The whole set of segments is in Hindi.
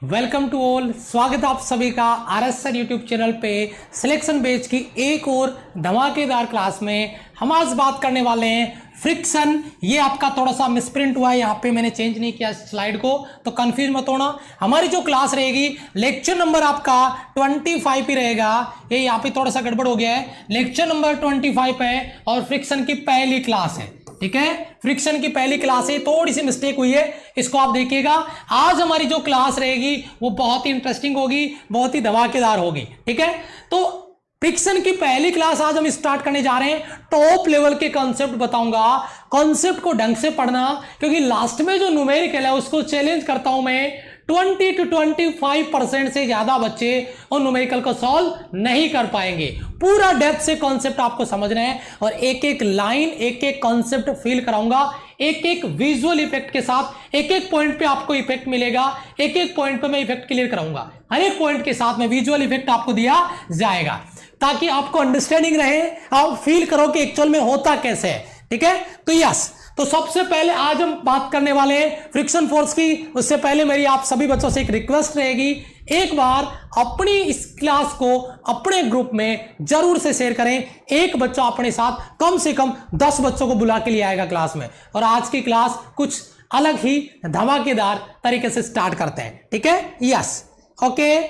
Welcome to all. स्वागत है आप सभी का आरएसएन यूट्यूब चैनल पे सिलेक्शन बेच की एक और धमाकेदार क्लास में। हम आज बात करने वाले हैं फ्रिक्शन। ये आपका थोड़ा सा मिसप्रिंट हुआ है, यहाँ पे मैंने चेंज नहीं किया स्लाइड को, तो कंफ्यूज मत होना। हमारी जो क्लास रहेगी लेक्चर नंबर आपका 25 ही रहेगा। ये यहाँ पे थोड़ा सा गड़बड़ हो गया है, लेक्चर नंबर 25 है और फ्रिक्शन की पहली क्लास है। ठीक है, फ्रिक्शन की पहली क्लास है, थोड़ी सी मिस्टेक हुई है, इसको आप देखिएगा। आज हमारी जो क्लास रहेगी वो बहुत ही इंटरेस्टिंग होगी, बहुत ही धमाकेदार होगी। ठीक है, तो फ्रिक्शन की पहली क्लास आज हम स्टार्ट करने जा रहे हैं। टॉप लेवल के कॉन्सेप्ट बताऊंगा, कॉन्सेप्ट को ढंग से पढ़ना, क्योंकि लास्ट में जो न्यूमेरिकल है उसको चैलेंज करता हूं मैं। 20 to 25% से ज्यादा बच्चे उन न्यूमेरिकल को सॉल्व नहीं कर पाएंगे। पूरा डेप्थ से कॉन्सेप्ट आपको समझना है और एक एक लाइन, एक एक कॉन्सेप्ट फील कराऊंगा, एक एक विजुअल इफेक्ट के साथ। एक एक पॉइंट पे आपको इफेक्ट मिलेगा, एक एक पॉइंट पे मैं इफेक्ट क्लियर कराऊंगा। हर एक पॉइंट के साथ में विजुअल इफेक्ट आपको दिया जाएगा ताकि आपको अंडरस्टैंडिंग रहे, आप फील करो कि एक्चुअल में होता कैसे है। ठीक है, तो यस, तो सबसे पहले आज हम बात करने वाले हैं फ्रिक्शन फोर्स की। उससे पहले मेरी आप सभी बच्चों से एक रिक्वेस्ट रहेगी, एक बार अपनी इस क्लास को अपने ग्रुप में जरूर से शेयर करें। एक बच्चा अपने साथ कम से कम 10 बच्चों को बुला के लिए आएगा क्लास में, और आज की क्लास कुछ अलग ही धमाकेदार तरीके से स्टार्ट करते हैं। ठीक है, यस, ओके,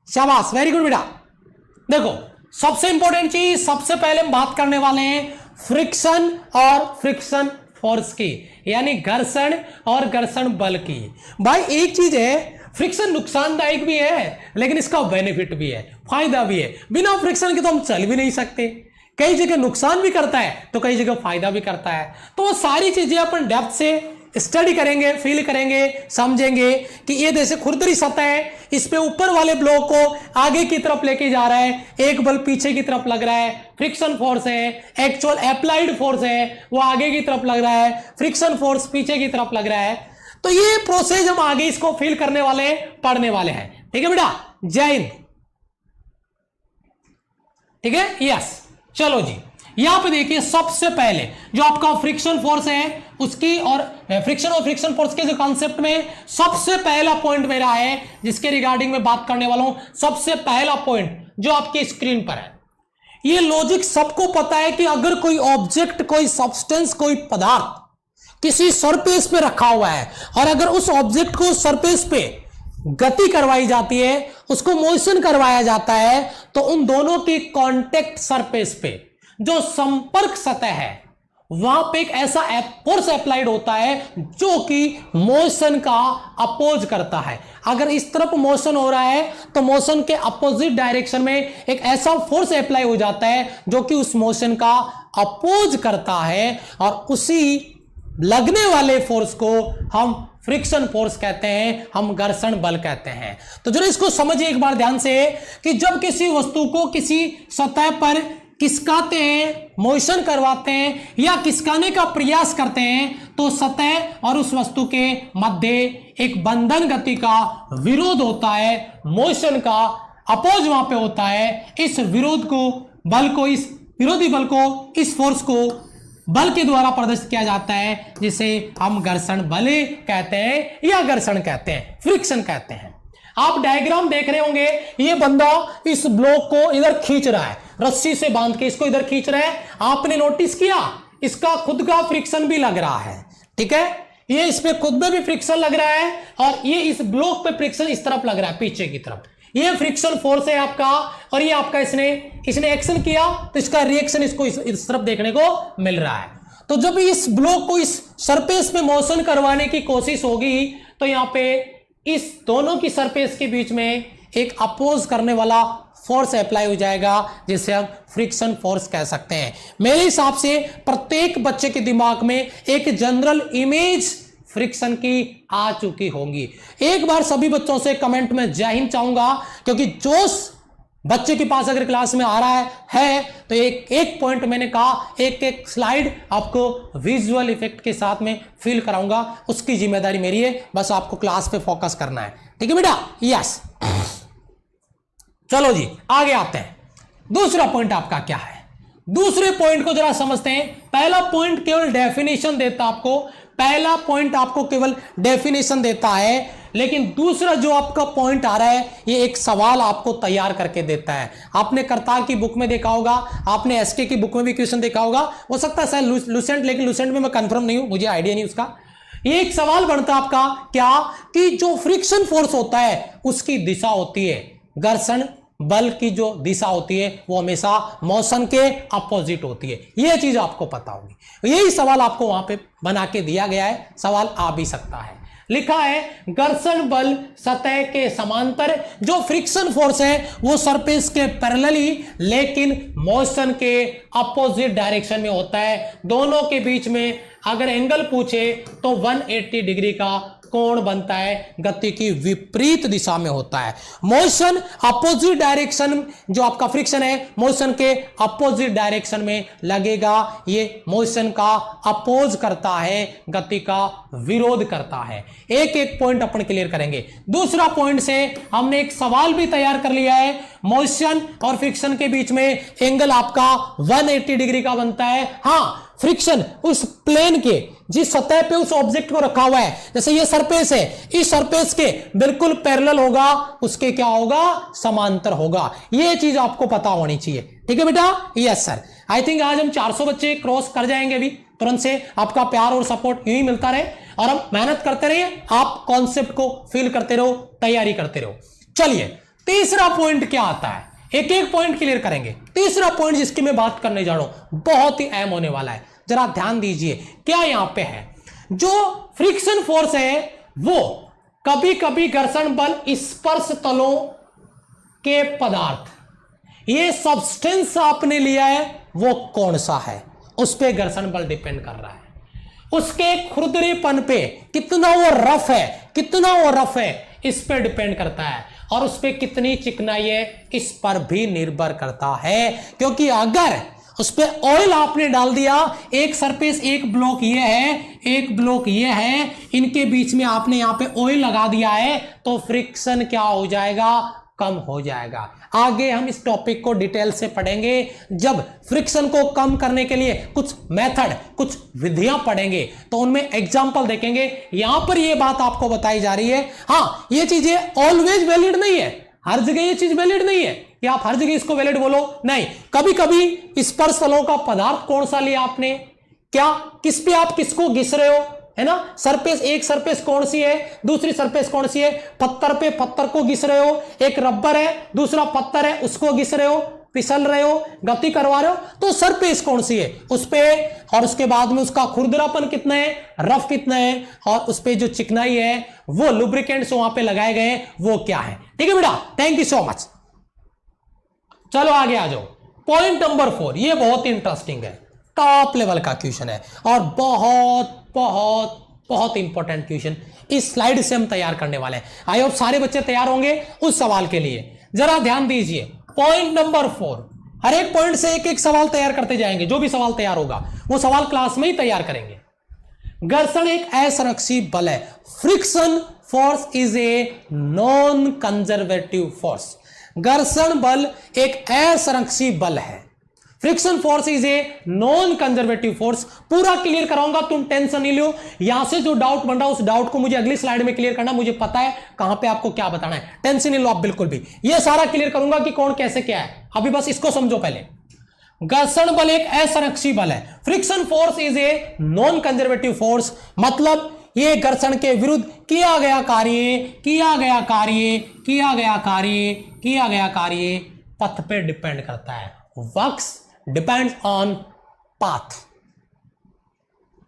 शाबाश, वेरी गुड बेटा। देखो, सबसे इंपॉर्टेंट चीज, सबसे पहले हम बात करने वाले हैं फ्रिक्शन और फ्रिक्शन फोर्स की, यानी घर्षण और घर्षण बल की। भाई एक चीज है, फ्रिक्शन नुकसानदायक भी है लेकिन इसका बेनिफिट भी है, फायदा भी है। बिना फ्रिक्शन के तो हम चल भी नहीं सकते। कई जगह नुकसान भी करता है तो कई जगह फायदा भी करता है। तो वो सारी चीजें अपन डेप्थ से स्टडी करेंगे, फील करेंगे, समझेंगे कि ये जैसे खुरदरी सतह है, इस पे ऊपर वाले ब्लॉक को आगे की तरफ लेके जा रहा है, एक बल पीछे की तरफ लग रहा है, फ्रिक्शन फोर्स है। एक्चुअल अप्लाइड फोर्स है वो आगे की तरफ लग रहा है, फ्रिक्शन फोर्स पीछे की तरफ लग रहा है। तो ये प्रोसेस हम आगे इसको फील करने वाले हैं, पढ़ने वाले हैं। ठीक है बेटा, जय हिंद। ठीक है, यस, चलो जी, यहां पे देखिए सबसे पहले जो आपका फ्रिक्शन फोर्स है उसकी और फ्रिक्शन और फ्रिक्शन फोर्स के जो कॉन्सेप्ट में सबसे पहला पॉइंट मेरा है जिसके रिगार्डिंग में बात करने वाला हूं। सबसे पहला पॉइंट जो आपकी स्क्रीन पर है, ये लॉजिक सबको पता है कि अगर कोई ऑब्जेक्ट, कोई सब्सटेंस, कोई पदार्थ किसी सरफेस पे रखा हुआ है और अगर उस ऑब्जेक्ट को सरफेस पे गति करवाई जाती है, उसको मोशन करवाया जाता है, तो उन दोनों की कॉन्टेक्ट सरफेस पे जो संपर्क सतह है वहां पे एक ऐसा फोर्स अप्लाइड होता है जो कि मोशन का अपोज करता है। अगर इस तरफ मोशन हो रहा है तो मोशन के अपोजिट डायरेक्शन में एक ऐसा फोर्स अप्लाई हो जाता है जो कि उस मोशन का अपोज करता है, और उसी लगने वाले फोर्स को हम फ्रिक्शन फोर्स कहते हैं, हम घर्षण बल कहते हैं। तो जरा इसको समझिए एक बार ध्यान से कि जब किसी वस्तु को किसी सतह पर खिसकाते हैं, मोशन करवाते हैं या खिसकाने का प्रयास करते हैं, तो सतह और उस वस्तु के मध्य एक बंधन गति का विरोध होता है, मोशन का अपोज वहां पे होता है। इस विरोध को, बल को, इस विरोधी बल को, इस फोर्स को बल के द्वारा प्रदर्शित किया जाता है, जिसे हम घर्षण बल कहते हैं या घर्षण कहते हैं, फ्रिक्शन कहते हैं। आप डायग्राम देख रहे होंगे, ये बंदा इस ब्लॉक को इधर खींच रहा है, रस्सी से बांध के इसको इधर खींच रहा है। आपने नोटिस किया इसका खुद का फ्रिक्शन भी लग रहा है। ठीक है, ये इस पे खुद में भी फ्रिक्शन लग रहा है और ये इस ब्लॉक पे फ्रिक्शन इस तरफ लग रहा है, पीछे की तरफ। ये फ्रिक्शन फोर्स है आपका, और ये आपका इसने एक्शन किया तो इसका रिएक्शन इसको इस तरफ देखने को मिल रहा है। तो जब इस ब्लॉक को इस सरफेस पे मोशन करवाने की कोशिश होगी तो यहां पे इस दोनों की सरफेस के बीच में एक अपोज करने वाला फोर्स अप्लाई हो जाएगा, जिसे हम फ्रिक्शन फोर्स कह सकते हैं। मेरे हिसाब से प्रत्येक बच्चे के दिमाग में एक जनरल इमेज फ्रिक्शन की आ चुकी होंगी। एक बार सभी बच्चों से कमेंट में जय हिंद चाहूंगा, क्योंकि जो बच्चे के पास अगर क्लास में आ रहा है तो एक पॉइंट मैंने कहा, एक स्लाइड आपको विजुअल इफेक्ट के साथ में फील कराऊंगा, उसकी जिम्मेदारी मेरी है। बस आपको क्लास पे फोकस करना है। ठीक है बेटा, यस, चलो जी आगे आते हैं। दूसरा पॉइंट आपका क्या है, दूसरे पॉइंट को जरा समझते हैं। पहला पॉइंट केवल डेफिनेशन देता आपको, पहला पॉइंट आपको केवल डेफिनेशन देता है, लेकिन दूसरा जो आपका पॉइंट आ रहा है, ये एक सवाल आपको तैयार करके देता है। आपने करतार की बुक में देखा होगा, आपने एसके की बुक में भी क्वेश्चन देखा होगा, हो सकता है शायद लुसेंट, लेकिन लुसेंट में मैं कंफर्म नहीं हूं, मुझे आइडिया नहीं उसका। ये एक सवाल बनता है आपका क्या, कि जो फ्रिक्शन फोर्स होता है उसकी दिशा होती है, घर्षण बल की जो दिशा होती है वो हमेशा मोशन के अपोजिट होती है। यह चीज आपको पता होगी। यही सवाल आपको वहां पे बना के दिया गया है, सवाल आ भी सकता है। लिखा है घर्षण बल सतह के समांतर, जो फ्रिक्शन फोर्स है वो सरफेस के पैरेलली लेकिन मोशन के अपोजिट डायरेक्शन में होता है। दोनों के बीच में अगर एंगल पूछे तो 180 डिग्री का कोण बनता है, गति की विपरीत दिशा में होता है। मोशन अपोजिट डायरेक्शन, जो आपका फ्रिक्शन है मोशन के अपोजिट डायरेक्शन में लगेगा, ये मोशन का अपोज करता है, गति का विरोध करता है। एक एक पॉइंट अपन क्लियर करेंगे। दूसरा पॉइंट से हमने एक सवाल भी तैयार कर लिया है, मोशन और फ्रिक्शन के बीच में एंगल आपका 180 डिग्री का बनता है। हां, फ्रिक्शन उस प्लेन के जिस सतह पे उस ऑब्जेक्ट को रखा हुआ है, जैसे ये सरफेस है, इस सरफेस के बिल्कुल पैरेलल होगा, उसके क्या होगा, समांतर होगा। ये चीज आपको पता होनी चाहिए। ठीक है बेटा? Yes sir. आई थिंक आज हम 400 बच्चे क्रॉस कर जाएंगे अभी तुरंत से। आपका प्यार और सपोर्ट यूं ही मिलता रहे और हम मेहनत करते रहिए, आप कॉन्सेप्ट को फील करते रहो, तैयारी करते रहो। चलिए तीसरा पॉइंट क्या आता है, एक एक पॉइंट क्लियर करेंगे। तीसरा पॉइंट जिसकी मैं बात करने जा रहा हूं बहुत ही अहम होने वाला है, जरा ध्यान दीजिए। क्या यहां पे है, जो फ्रिक्शन फोर्स है वो कभी कभी घर्षण बल स्पर्श तलों के पदार्थ, ये सब्सटेंस आपने लिया है वो कौन सा है, उस पे घर्षण बल डिपेंड कर रहा है। उसके खुरदरेपन पे, कितना वो रफ है, कितना वो रफ है, इस पे डिपेंड करता है। और उस पे कितनी चिकनाई है इस पर भी निर्भर करता है। क्योंकि अगर उस पे ऑयल आपने डाल दिया, एक सरफेस, एक ब्लॉक ये है, एक ब्लॉक ये है, इनके बीच में आपने यहां पे ऑयल लगा दिया है, तो फ्रिक्शन क्या हो जाएगा, कम हो जाएगा। आगे हम इस टॉपिक को डिटेल से पढ़ेंगे, जब फ्रिक्शन को कम करने के लिए कुछ मेथड, कुछ विधियां पढ़ेंगे तो उनमें एग्जांपल देखेंगे। यहां पर यह बात आपको बताई जा रही है। हां, ये चीजें ऑलवेज वैलिड नहीं है, हर जगह ये चीज वैलिड नहीं है कि आप हर जगह इसको वैलिड बोलो, नहीं। कभी कभी स्पर्श तलों का पदार्थ कौन सा लिया आपने, क्या किस पे आप किसको घिस रहे हो, है ना। सरफेस, एक सरफेस कौन सी है, दूसरी सरफेस कौन सी है, पत्थर पे पत्थर को घिस रहे हो, एक रबर है, दूसरा पत्थर है, उसको घिस रहे हो, फिसल रहे हो, गति करवा रहे हो, तो सरफेस कौन सी है उस पे, और उसके बाद में उसका खुरदरापन कितना है, रफ कितना है, और उस पे जो चिकनाई है, वो लुब्रिकेंट्स वहां पे लगाए गए हैं, वो क्या है। ठीक है बेटा, थैंक यू सो मच। चलो आगे आ जाओ। पॉइंट नंबर 4, ये बहुत इंटरेस्टिंग है, टॉप लेवल का क्वेश्चन है और बहुत बहुत बहुत इंपॉर्टेंट क्वेश्चन इस स्लाइड से हम तैयार करने वाले हैं। आई होप सारे बच्चे तैयार होंगे उस सवाल के लिए। जरा ध्यान दीजिए, पॉइंट नंबर 4, हर एक पॉइंट से एक एक सवाल तैयार करते जाएंगे। जो भी सवाल तैयार होगा वो सवाल क्लास में ही तैयार करेंगे। घर्षण एक असंरक्षित बल है। Friction force is a non conservative force. घर्षण बल एक असंरक्षित बल है। Friction force is a non conservative force. पूरा क्लियर कराऊंगा, तुम टेंशन नहीं लो। यहां से जो डाउट बन रहा है उस डाउट को मुझे अगली स्लाइड में क्लियर करना, मुझे पता है कहां पे आपको क्या बताना है, टेंशन नहीं लो आप बिल्कुल भी। ये सारा क्लियर करूंगा कि कौन कैसे क्या है, अभी बस इसको समझो पहले। घर्षण बल एक असंरक्षित बल है। Friction force is a non conservative force, मतलब ये घर्षण के विरुद्ध किया गया कार्य पथ पे डिपेंड करता है। वर्क्स डिपेंड्स ऑन पाथ,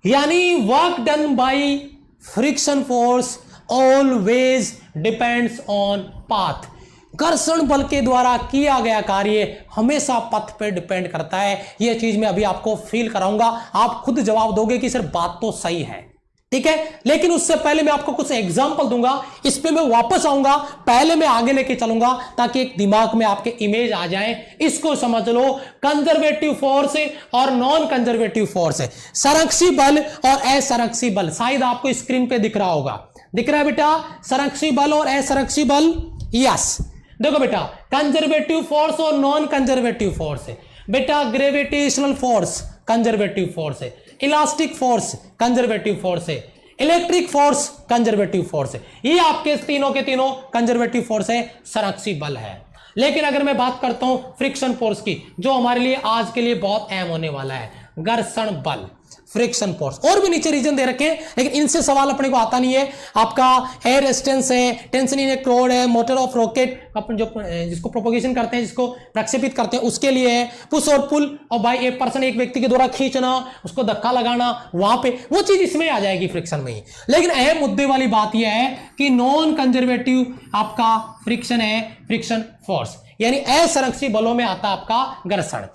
यानी work done by friction force always depends on path. घर्षण बल के द्वारा किया गया कार्य हमेशा पथ पे डिपेंड करता है। यह चीज मैं अभी आपको फील कराऊंगा, आप खुद जवाब दोगे कि सर बात तो सही है, ठीक है। लेकिन उससे पहले मैं आपको कुछ एग्जांपल दूंगा, इस पे मैं वापस आऊंगा, पहले मैं आगे लेके चलूंगा ताकि एक दिमाग में आपके इमेज आ जाए। इसको समझ लो, कंजर्वेटिव फोर्स और नॉन कंजर्वेटिव फोर्स, संरक्षी बल और असंरक्षी बल। शायद आपको स्क्रीन पे दिख रहा होगा, दिख रहा है बेटा, संरक्षी बल और असंरक्षी बल। यस, देखो बेटा, कंजर्वेटिव फोर्स और नॉन कंजर्वेटिव फोर्स है बेटा। ग्रेविटेशनल फोर्स कंजर्वेटिव फोर्स है, इलास्टिक फोर्स कंजर्वेटिव फोर्स है, इलेक्ट्रिक फोर्स कंजर्वेटिव फोर्स है। ये आपके तीनों के तीनों कंजर्वेटिव फोर्स है, संरक्षी बल है। लेकिन अगर मैं बात करता हूं फ्रिक्शन फोर्स की, जो हमारे लिए आज के लिए बहुत अहम होने वाला है, घर्षण बल, फ्रिक्शन फोर्स। और भी नीचे रीजन दे रखे हैं, लेकिन इनसे सवाल अपने को आता नहीं है। आपका एयर रेजिस्टेंस है, टेंशन इन ए क्रोड है, मोटर ऑफ रॉकेट अपन जो जिसको प्रोपोगेशन करते हैं, जिसको प्रक्षेपित करते हैं, उसके लिए है। पुश और पुल, और बाई एक पर्सन, एक व्यक्ति के द्वारा खींचना, उसको धक्का लगाना, वहां पे वो चीज इसमें आ जाएगी फ्रिक्शन में ही। लेकिन अहम मुद्दे वाली बात यह है कि नॉन कंजर्वेटिव आपका फ्रिक्शन है फ्रिक्शन फोर्स, यानी असंरक्षी बलों में आता आपका घर्षण।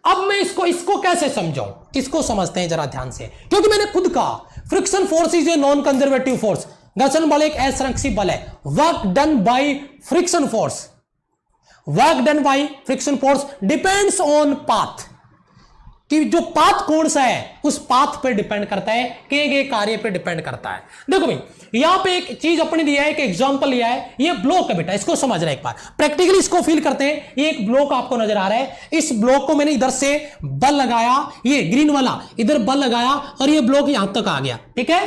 अब मैं इसको कैसे समझाऊं, इसको समझते हैं जरा ध्यान से, क्योंकि मैंने खुद कहा friction force is a non conservative force. घर्षण बल एक असंरक्षी बल है। Work done by friction force, work done by friction force depends on path, कि जो पाथ कौन सा है उस पाथ पे डिपेंड करता है, किए गए कार्य पे डिपेंड करता है। देखो भाई, यहां पे एक चीज अपने दिया है, एक एग्जांपल लिया है, ये ब्लॉक है बेटा, इसको समझना एक बार, प्रैक्टिकली इसको फील करते हैं। ये एक ब्लॉक आपको नजर आ रहा है, इस ब्लॉक को मैंने इधर से बल लगाया, ये ग्रीन वाला इधर बल लगाया, और ये ब्लॉक यहां तक आ गया, ठीक है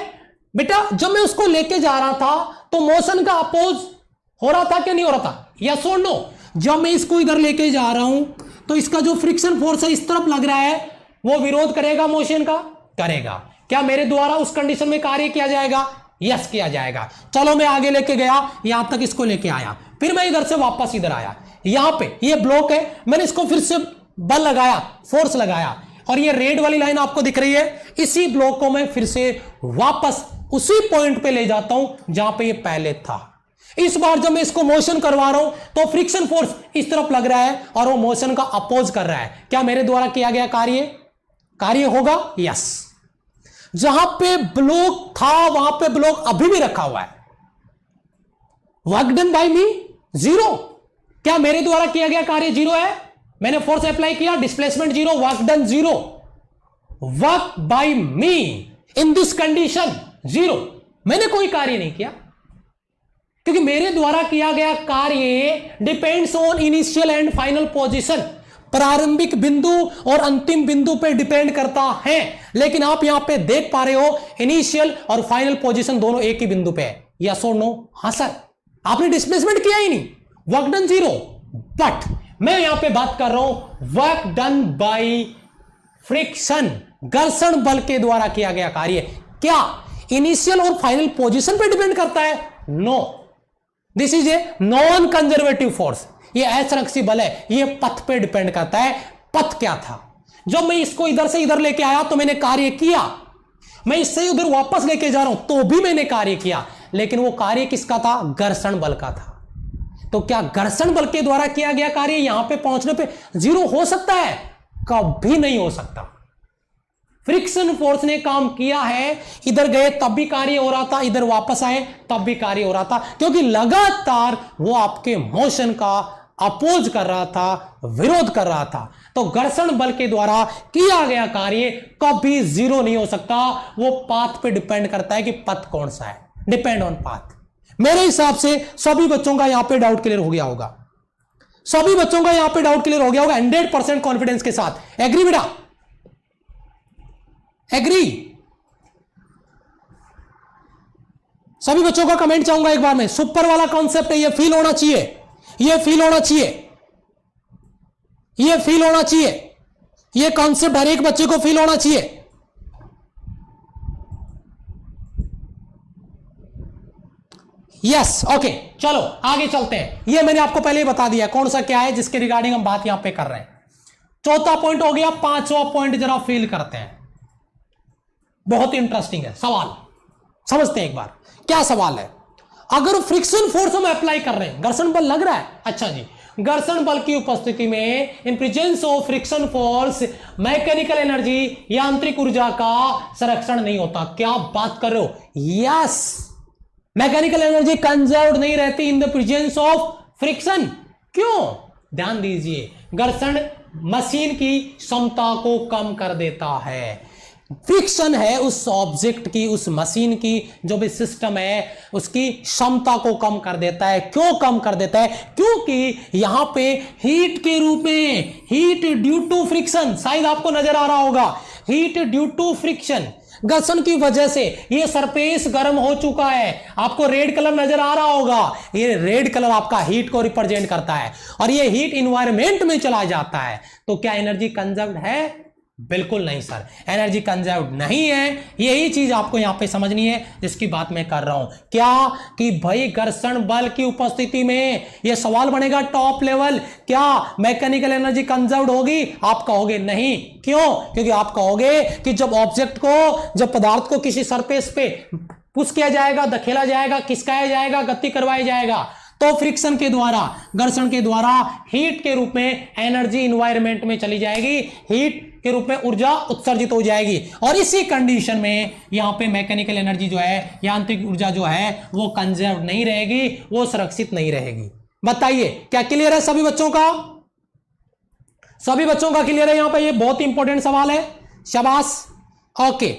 बेटा। जब मैं उसको लेके जा रहा था तो मोशन का अपोज हो रहा था कि नहीं हो रहा था, यस और नो? जब मैं इसको इधर लेके जा रहा हूं तो इसका जो फ्रिक्शन फोर्स है इस तरफ लग रहा है, वो विरोध करेगा मोशन का, करेगा। क्या मेरे द्वारा उस कंडीशन में कार्य किया जाएगा? यस किया जाएगा। चलो मैं आगे लेके गया, यहां तक इसको लेके आया, फिर मैं इधर से वापस इधर आया, यहां पे ये ब्लॉक है, मैंने इसको फिर से बल लगाया, फोर्स लगाया, और ये रेड वाली लाइन आपको दिख रही है, इसी ब्लॉक को मैं फिर से वापस उसी पॉइंट पे ले जाता हूं जहां पे ये पहले था। इस बार जब मैं इसको मोशन करवा रहा हूं तो फ्रिक्शन फोर्स इस तरफ लग रहा है और वो मोशन का अपोज कर रहा है। क्या मेरे द्वारा किया गया कार्य होगा? यस। जहां पे ब्लॉक था वहां पे ब्लॉक अभी भी रखा हुआ है। Work done by me zero, क्या मेरे द्वारा किया गया कार्य जीरो है? मैंने फोर्स अप्लाई किया, displacement zero, work done zero. Work by me in this condition zero, मैंने कोई कार्य नहीं किया, क्योंकि मेरे द्वारा किया गया कार्य depends on initial and final position, प्रारंभिक बिंदु और अंतिम बिंदु पे डिपेंड करता है। लेकिन आप यहां पे देख पा रहे हो इनिशियल और फाइनल पोजीशन दोनों एक ही बिंदु पे है, यस और नो? हां सर। आपने डिस्प्लेसमेंट किया ही नहीं, वर्क डन जीरो। बट मैं यहां पे बात कर रहा हूं वर्क डन बाय फ्रिक्शन, घर्षण बल के द्वारा किया गया कार्य। क्या इनिशियल और फाइनल पोजीशन पे डिपेंड करता है? No, this is a non conservative force. ये असंरक्षी बल है, ये पथ पे डिपेंड करता है। पथ क्या था? जब मैं इसको इधर से इधर लेके आया तो मैंने कार्य किया, मैं इससे उधर वापस लेके जा रहा हूं तो भी मैंने कार्य किया, लेकिन वो कार्य किसका था? घर्षण बल का था। तो क्या घर्षण बल के द्वारा किया गया कार्य यहां पे पहुंचने पे जीरो हो सकता है? कभी नहीं हो सकता। फ्रिक्शन फोर्स ने काम किया है, इधर गए तब भी कार्य हो रहा था, इधर वापस आए तब भी कार्य हो रहा था, क्योंकि लगातार वो आपके मोशन का अपोज कर रहा था, विरोध कर रहा था। तो घर्षण बल के द्वारा किया गया कार्य कभी जीरो नहीं हो सकता। वो पाथ पे डिपेंड करता है कि पथ कौन सा है, डिपेंड ऑन पाथ। मेरे हिसाब से सभी बच्चों का यहां पे डाउट क्लियर हो गया होगा, सभी बच्चों का यहां पे डाउट क्लियर हो गया होगा 100% कॉन्फिडेंस के साथ। एग्री बेटा? एग्री? सभी बच्चों का कमेंट चाहूंगा एक बार में। सुपर वाला कॉन्सेप्ट है, ये फील होना चाहिए, ये फील होना चाहिए, ये फील होना चाहिए, ये कॉन्सेप्ट हर एक बच्चे को फील होना चाहिए। यस, ओके, चलो आगे चलते हैं। ये मैंने आपको पहले ही बता दिया कौन सा क्या है जिसके रिगार्डिंग हम बात यहां पे कर रहे हैं। चौथा पॉइंट हो गया, पांचवा पॉइंट जरा फील करते हैं, बहुत इंटरेस्टिंग है सवाल, समझते हैं एक बार। क्या सवाल है? अगर फ्रिक्शन फोर्स हम अप्लाई कर रहे हैं, घर्षण बल लग रहा है, अच्छा जी, घर्षण बल की उपस्थिति में in presence of friction force mechanical energy, यांत्रिक ऊर्जा का संरक्षण नहीं होता। क्या बात कर रहे हो? यस, मैकेनिकल एनर्जी कंजर्व नहीं रहती in the presence of friction. क्यों? ध्यान दीजिए, घर्षण मशीन की क्षमता को कम कर देता है। फ्रिक्शन है उस ऑब्जेक्ट की, उस मशीन की जो भी सिस्टम है, उसकी क्षमता को कम कर देता है। क्यों कम कर देता है? क्योंकि यहां पे हीट के रूप में, हीट ड्यू टू फ्रिक्शन, शायद आपको नजर आ रहा होगा, हीट ड्यू टू फ्रिक्शन, घर्षण की वजह से ये सरफेस गर्म हो चुका है। आपको रेड कलर नजर आ रहा होगा, ये रेड कलर आपका हीट को रिप्रेजेंट करता है और ये हीट इन्वायरमेंट में चला जाता है। तो क्या एनर्जी कंजर्व्ड है? बिल्कुल नहीं सर, एनर्जी कंजर्व्ड नहीं है। यही चीज आपको यहां पे समझनी है जिसकी बात मैं कर रहा हूं। क्या कि भाई घर्षण बल की उपस्थिति में यह सवाल बनेगा टॉप लेवल, क्या मैकेनिकल एनर्जी कंजर्व्ड होगी? आप कहोगे नहीं। क्यों? क्योंकि आप कहोगे कि जब ऑब्जेक्ट को, जब पदार्थ को किसी सरफेस पे पुश किया जाएगा, धकेला जाएगा, खिसकाया जाएगा, गति करवाया जाएगा, तो फ्रिक्शन के द्वारा, घर्षण के द्वारा हीट के रूप में एनर्जी इन्वायरमेंट में चली जाएगी, हीट के रूप में ऊर्जा उत्सर्जित हो जाएगी और इसी कंडीशन में यहां पे मैकेनिकल एनर्जी जो है, यांत्रिक ऊर्जा जो है वो कंजर्व नहीं रहेगी, वो सुरक्षित नहीं रहेगी। बताइए क्या क्लियर है सभी बच्चों का? सभी बच्चों का क्लियर है यहां पे? ये बहुत इंपॉर्टेंट सवाल है। शाबाश। ओके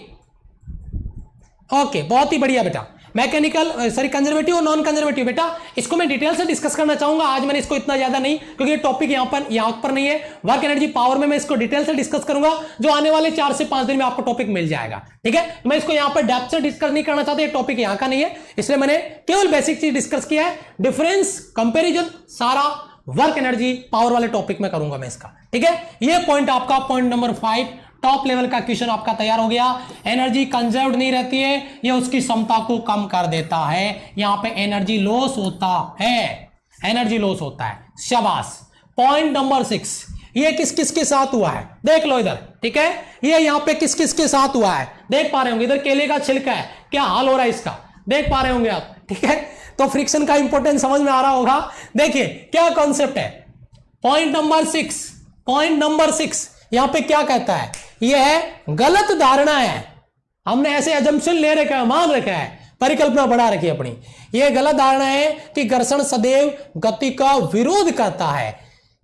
ओके, बहुत ही बढ़िया बेटा। मैकेनिकल कंजर्वेटिव और नॉन कंजर्वेटिव, बेटा इसको मैं डिटेल से डिस्कस करना चाहूंगा। आज मैंने इसको इतना ज्यादा नहीं, क्योंकि ये टॉपिक यहां पर नहीं है। वर्क एनर्जी पावर में मैं इसको डिटेल से डिस्कस करूंगा, जो आने वाले 4 से 5 दिन में आपको टॉपिक मिल जाएगा। ठीक है, मैं इसको यहां पर डेप्थ से डिस्कस नहीं करना चाहता, ये टॉपिक यहां का नहीं है, इसलिए मैंने केवल बेसिक चीज डिस्कस किया है। डिफरेंस, कंपेरिजन सारा वर्क एनर्जी पावर वाले टॉपिक में करूंगा मैं इसका। ठीक है, ये पॉइंट आपका पॉइंट नंबर 5 टॉप लेवल का क्वेश्चन आपका तैयार हो गया। एनर्जी कंजर्व्ड नहीं रहती है, यह उसकी क्षमता को कम कर देता है। यहां पे एनर्जी लॉस होता है, एनर्जी लॉस होता है। शाबाश। पॉइंट नंबर 6, ये किस किस के साथ हुआ है देख लो इधर। ठीक है, ये यहां पे किस किस के साथ हुआ है देख पा रहे होंगे। इधर केले का छिलका है, क्या हाल हो रहा है इसका, देख पा रहे होंगे आप। ठीक है, तो फ्रिक्शन का इंपॉर्टेंस समझ में आ रहा होगा। देखिए क्या कॉन्सेप्ट है। पॉइंट नंबर 6, पॉइंट नंबर 6 यहां पे क्या कहता है? यह है गलत धारणा है। हमने ऐसे अजम्पशन ले रखा है, मान रखा है, परिकल्पना बढ़ा रखी है अपनी। यह गलत धारणा है कि घर्षण सदैव गति का विरोध करता है।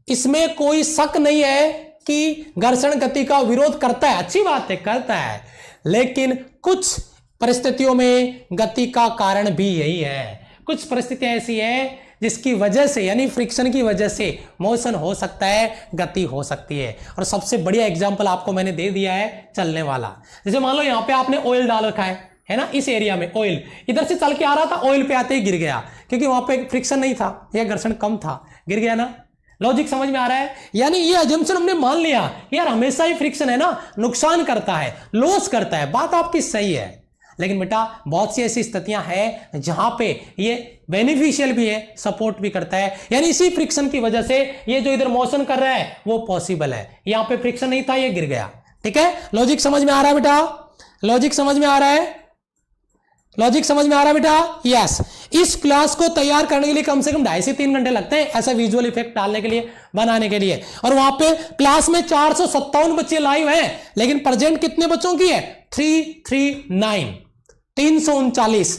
इसमें कोई शक नहीं है कि घर्षण गति का विरोध करता है, अच्छी बात है, करता है, लेकिन कुछ परिस्थितियों में गति का कारण भी यही है। कुछ परिस्थितियां ऐसी है जिसकी वजह से, यानी फ्रिक्शन की वजह से मोशन हो सकता है, गति हो सकती है। और सबसे बढ़िया एग्जांपल आपको मैंने दे दिया है चलने वाला। जैसे मान लो यहां पे आपने ऑयल डाल रखा है ना, इस एरिया में ऑयल इधर से चल के आ रहा था, ऑयल पे आते ही गिर गया, क्योंकि वहां पे फ्रिक्शन नहीं था या घर्षण कम था, गिर गया ना। लॉजिक समझ में आ रहा है? यानी ये अजम्पशन हमने मान लिया यार हमेशा ही फ्रिक्शन है ना नुकसान करता है, लॉस करता है। बात आपकी सही है, लेकिन बेटा बहुत सी ऐसी स्थितियां हैं जहां पे ये बेनिफिशियल भी है, सपोर्ट भी करता है। यानी इसी फ्रिक्शन की वजह से ये जो इधर मोशन कर रहा है वो पॉसिबल है। यहां पे फ्रिक्शन नहीं था, ये गिर गया। ठीक है, लॉजिक समझ में आ रहा है बेटा? लॉजिक समझ में आ रहा है? लॉजिक समझ में आ रहा है बेटा? यस। इस क्लास को तैयार करने के लिए कम से कम 2.5 से 3 घंटे लगते हैं, ऐसा विजुअल इफेक्ट डालने के लिए, बनाने के लिए। और वहां पे क्लास में 457 बच्चे लाइव हैं, लेकिन प्रेजेंट कितने बच्चों की है? 339, 339।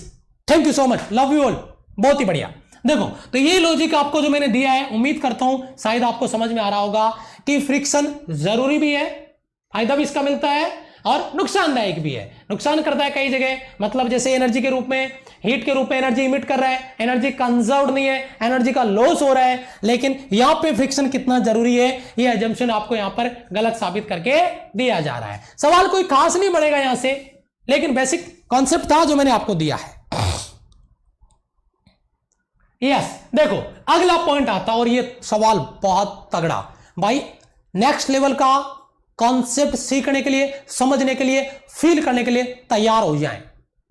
Thank you so much, love you all, बहुत ही बढ़िया। देखो तो ये लॉजिक आपको जो मैंने दिया है, उम्मीद करता हूं शायद आपको समझ में आ रहा होगा कि फ्रिक्शन जरूरी भी है, फायदा भी इसका मिलता है और नुकसानदायक भी है। नुकसान करता है कई जगह, मतलब जैसे एनर्जी के रूप में, हीट के रूप में एनर्जी इमिट कर रहा है, एनर्जी कंजर्व्ड नहीं है, एनर्जी का लॉस हो रहा है। लेकिन यहां पे फ्रिक्शन कितना जरूरी है, ये अजम्पशन आपको यहां पर गलत साबित करके दिया जा रहा है। सवाल कोई खास नहीं बढ़ेगा यहां से, लेकिन बेसिक कॉन्सेप्ट था जो मैंने आपको दिया है। यस, देखो अगला पॉइंट आता, और ये सवाल बहुत तगड़ा भाई, नेक्स्ट लेवल का कॉन्सेप्ट सीखने के लिए, समझने के लिए, फील करने के लिए तैयार हो जाएं।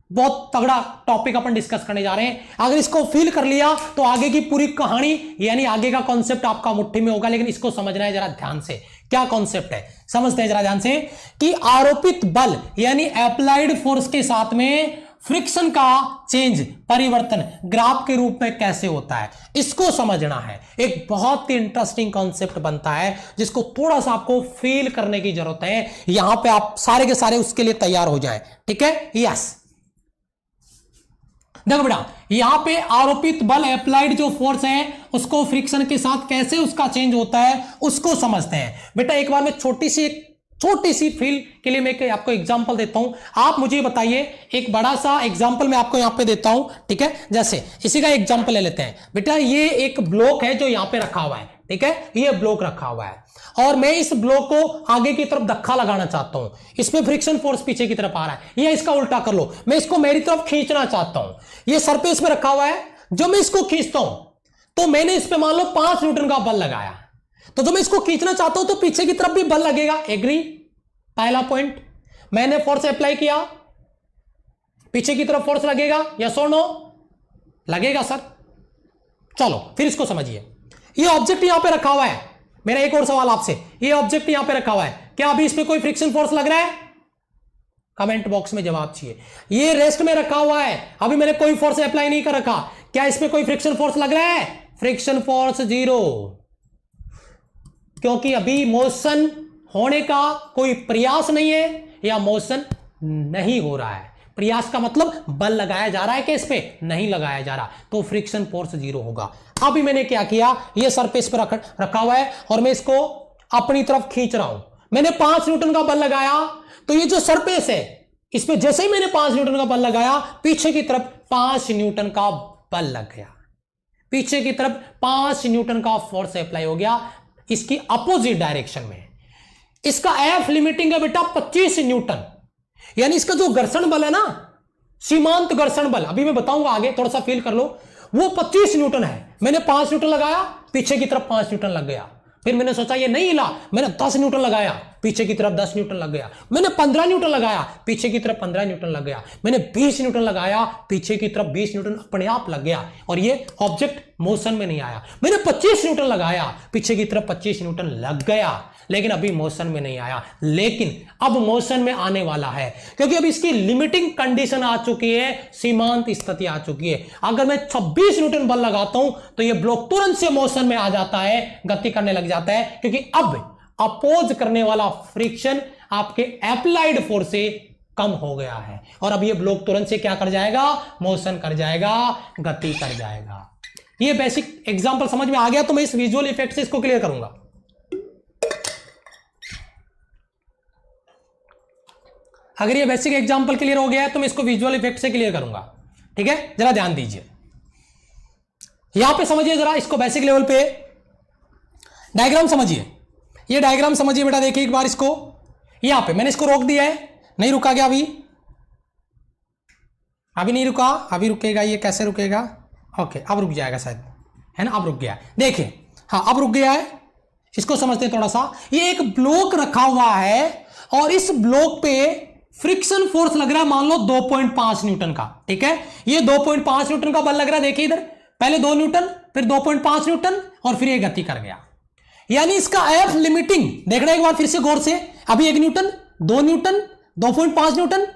बहुत तगड़ा टॉपिक अपन डिस्कस करने जा रहे हैं। अगर इसको फील कर लिया तो आगे की पूरी कहानी, यानी आगे का कॉन्सेप्ट आपका मुट्ठी में होगा। लेकिन इसको समझना है जरा ध्यान से, क्या कॉन्सेप्ट है समझते हैं जरा ध्यान से, कि आरोपित बल यानी अप्लाइड फोर्स के साथ में फ्रिक्शन का चेंज, परिवर्तन ग्राफ के रूप में कैसे होता है, इसको समझना है। एक बहुत ही इंटरेस्टिंग कॉन्सेप्ट बनता है जिसको थोड़ा सा आपको फील करने की जरूरत है। यहां पे आप सारे के सारे उसके लिए तैयार हो जाएं। ठीक है, यस। देखो बेटा, यहां पे आरोपित बल, अप्लाइड जो फोर्स है, उसको फ्रिक्शन के साथ कैसे उसका चेंज होता है उसको समझते हैं। बेटा एक बार मैं छोटी सी फील के लिए मैं आपको एग्जांपल देता हूं। आप मुझे बताइए, एक बड़ा सा एग्जांपल मैं आपको यहां पे देता हूं। ठीक है, जैसे इसी का एग्जांपल ले लेते हैं। बेटा ये एक ब्लॉक है जो यहां पे रखा हुआ है। ठीक है, ये ब्लॉक रखा हुआ है और मैं इस ब्लॉक को आगे की तरफ धक्का लगाना चाहता हूं, इसमें फ्रिक्शन फोर्स पीछे की तरफ आ रहा है, या इसका उल्टा कर लो, मैं इसको मेरी तरफ खींचना चाहता हूं, ये सरफेस पे रखा हुआ है, जब मैं इसको खींचता हूं तो मैंने इस पे मान लो 5 न्यूटन का बल लगाया, तो जब मैं इसको खींचना चाहता हूं तो पीछे की तरफ भी बल लगेगा, एग्री, पहला पॉइंट। मैंने फोर्स अप्लाई किया, पीछे की तरफ फोर्स लगेगा, यस और नो, लगेगा सर। चलो फिर इसको समझिए, ये ऑब्जेक्ट यहां पे रखा हुआ है, मेरा एक और सवाल आपसे, ये ऑब्जेक्ट यहां पे रखा हुआ है, क्या अभी इस पे कोई फ्रिक्शन फोर्स लग रहा है? कमेंट बॉक्स में जवाब चाहिए। ये रेस्ट में रखा हुआ है, अभी मैंने कोई फोर्स अप्लाई नहीं कर रखा, क्या इस पे कोई फ्रिक्शन फोर्स लग रहा है? फ्रिक्शन फोर्स 0, क्योंकि अभी मोशन होने का कोई प्रयास नहीं है या मोशन नहीं हो रहा है। प्रयास का मतलब बल लगाया जा रहा है कि इस पे नहीं लगाया जा रहा, तो फ्रिक्शन फोर्स 0 होगा। अभी मैंने क्या किया, ये सरफेस पे रखा हुआ है और मैं इसको अपनी तरफ खींच रहा हूं, मैंने 5 न्यूटन का बल लगाया, तो ये जो सरफेस है इस पे जैसे ही मैंने 5 न्यूटन का बल लगाया, पीछे की तरफ 5 न्यूटन का बल लग गया, पीछे की तरफ 5 न्यूटन का फोर्स अप्लाई हो गया इसकी अपोजिट डायरेक्शन में। इसका एफ लिमिटिंग है बेटा 25 न्यूटन, यानी इसका जो घर्षण बल है ना, सीमांत घर्षण बल, अभी मैं बताऊंगा आगे, थोड़ा सा फील कर लो, वो 25 न्यूटन है। मैंने 5 न्यूटन लगाया, पीछे की तरफ 5 न्यूटन लग गया, फिर मैंने सोचा ये नहीं हिला, मैंने 10 न्यूटन लगाया, पीछे की तरफ 10 न्यूटन लग गया, मैंने 15 न्यूटन लगाया, पीछे की तरफ 15 न्यूटन लग गया, मैंने 20 न्यूटन लगाया, पीछे की तरफ 20 न्यूटन अपने आप लग गया, और ये ऑब्जेक्ट मोशन में नहीं आया। मैंने 25 न्यूटन लगाया, पीछे की तरफ 25 न्यूटन लग गया, लेकिन अभी मोशन में नहीं आया, लेकिन अब मोशन में आने वाला है, क्योंकि अब इसकी लिमिटिंग कंडीशन आ चुकी है, सीमांत स्थिति आ चुकी है। अगर मैं 26 न्यूटन बल लगाता हूं तो ये ब्लॉक तुरंत से मोशन में आ जाता है, गति करने लग जाता है, क्योंकि अब अपोज करने वाला फ्रिक्शन आपके एप्लाइड फोर्स से कम हो गया है, और अब ये ब्लॉक तुरंत से क्या कर जाएगा, मोशन कर जाएगा, गति कर जाएगा। ये बेसिक एग्जांपल समझ में आ गया तो मैं इस विजुअल इफेक्ट से इसको क्लियर करूंगा। अगर ये बेसिक एग्जांपल क्लियर हो गया है तो मैं इसको विजुअल इफेक्ट से क्लियर करूंगा, ठीक है, जरा ध्यान दीजिए, यहां पे समझिए जरा, इसको बेसिक लेवल पे डायग्राम समझिए, ये डायग्राम समझिए बेटा, देखिए एक बार इसको, यहां पे मैंने इसको रोक दिया है, नहीं रुका क्या अभी? अभी नहीं रुका, अभी रुकेगा, ये कैसे रुकेगा? ओके, अब रुक जाएगा शायद, है ना, अब रुक गया, देखिए, हाँ अब रुक गया है। इसको समझते हैं थोड़ा सा, ये एक ब्लॉक रखा हुआ है और इस ब्लॉक पे फ्रिक्शन फोर्स लग रहा है मान लो 2.5 न्यूटन का, ठीक है, ये 2.5 न्यूटन का बल लग रहा है, देखिए इधर पहले 2 न्यूटन फिर 2.5 न्यूटन और फिर ये गति कर गया, यानी इसका एफ लिमिटिंग देखना एक बार फिर से गौर से, अभी 1 न्यूटन 2 न्यूटन 2.5 न्यूटन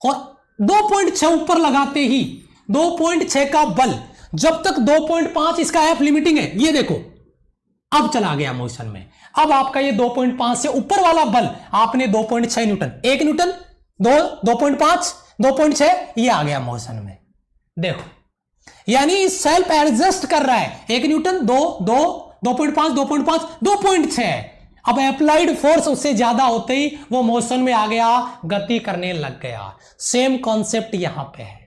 और 2.6 ऊपर लगाते ही 2.6 का बल, जब तक 2.5 इसका एफ लिमिटिंग है, ये देखो अब चला गया मोशन में। अब आपका ये 2.5 से ऊपर वाला बल आपने 2.6 न्यूटन, 1 न्यूटन 2.5 2.6 ये आ गया मोशन में, देखो, यानी सेल्फ एडजस्ट कर रहा है, 1 न्यूटन 2.5 2.6, अब अप्लाइड फोर्स उससे ज्यादा होते ही वो मोशन में आ गया, गति करने लग गया। सेम कॉन्सेप्ट यहां पे है,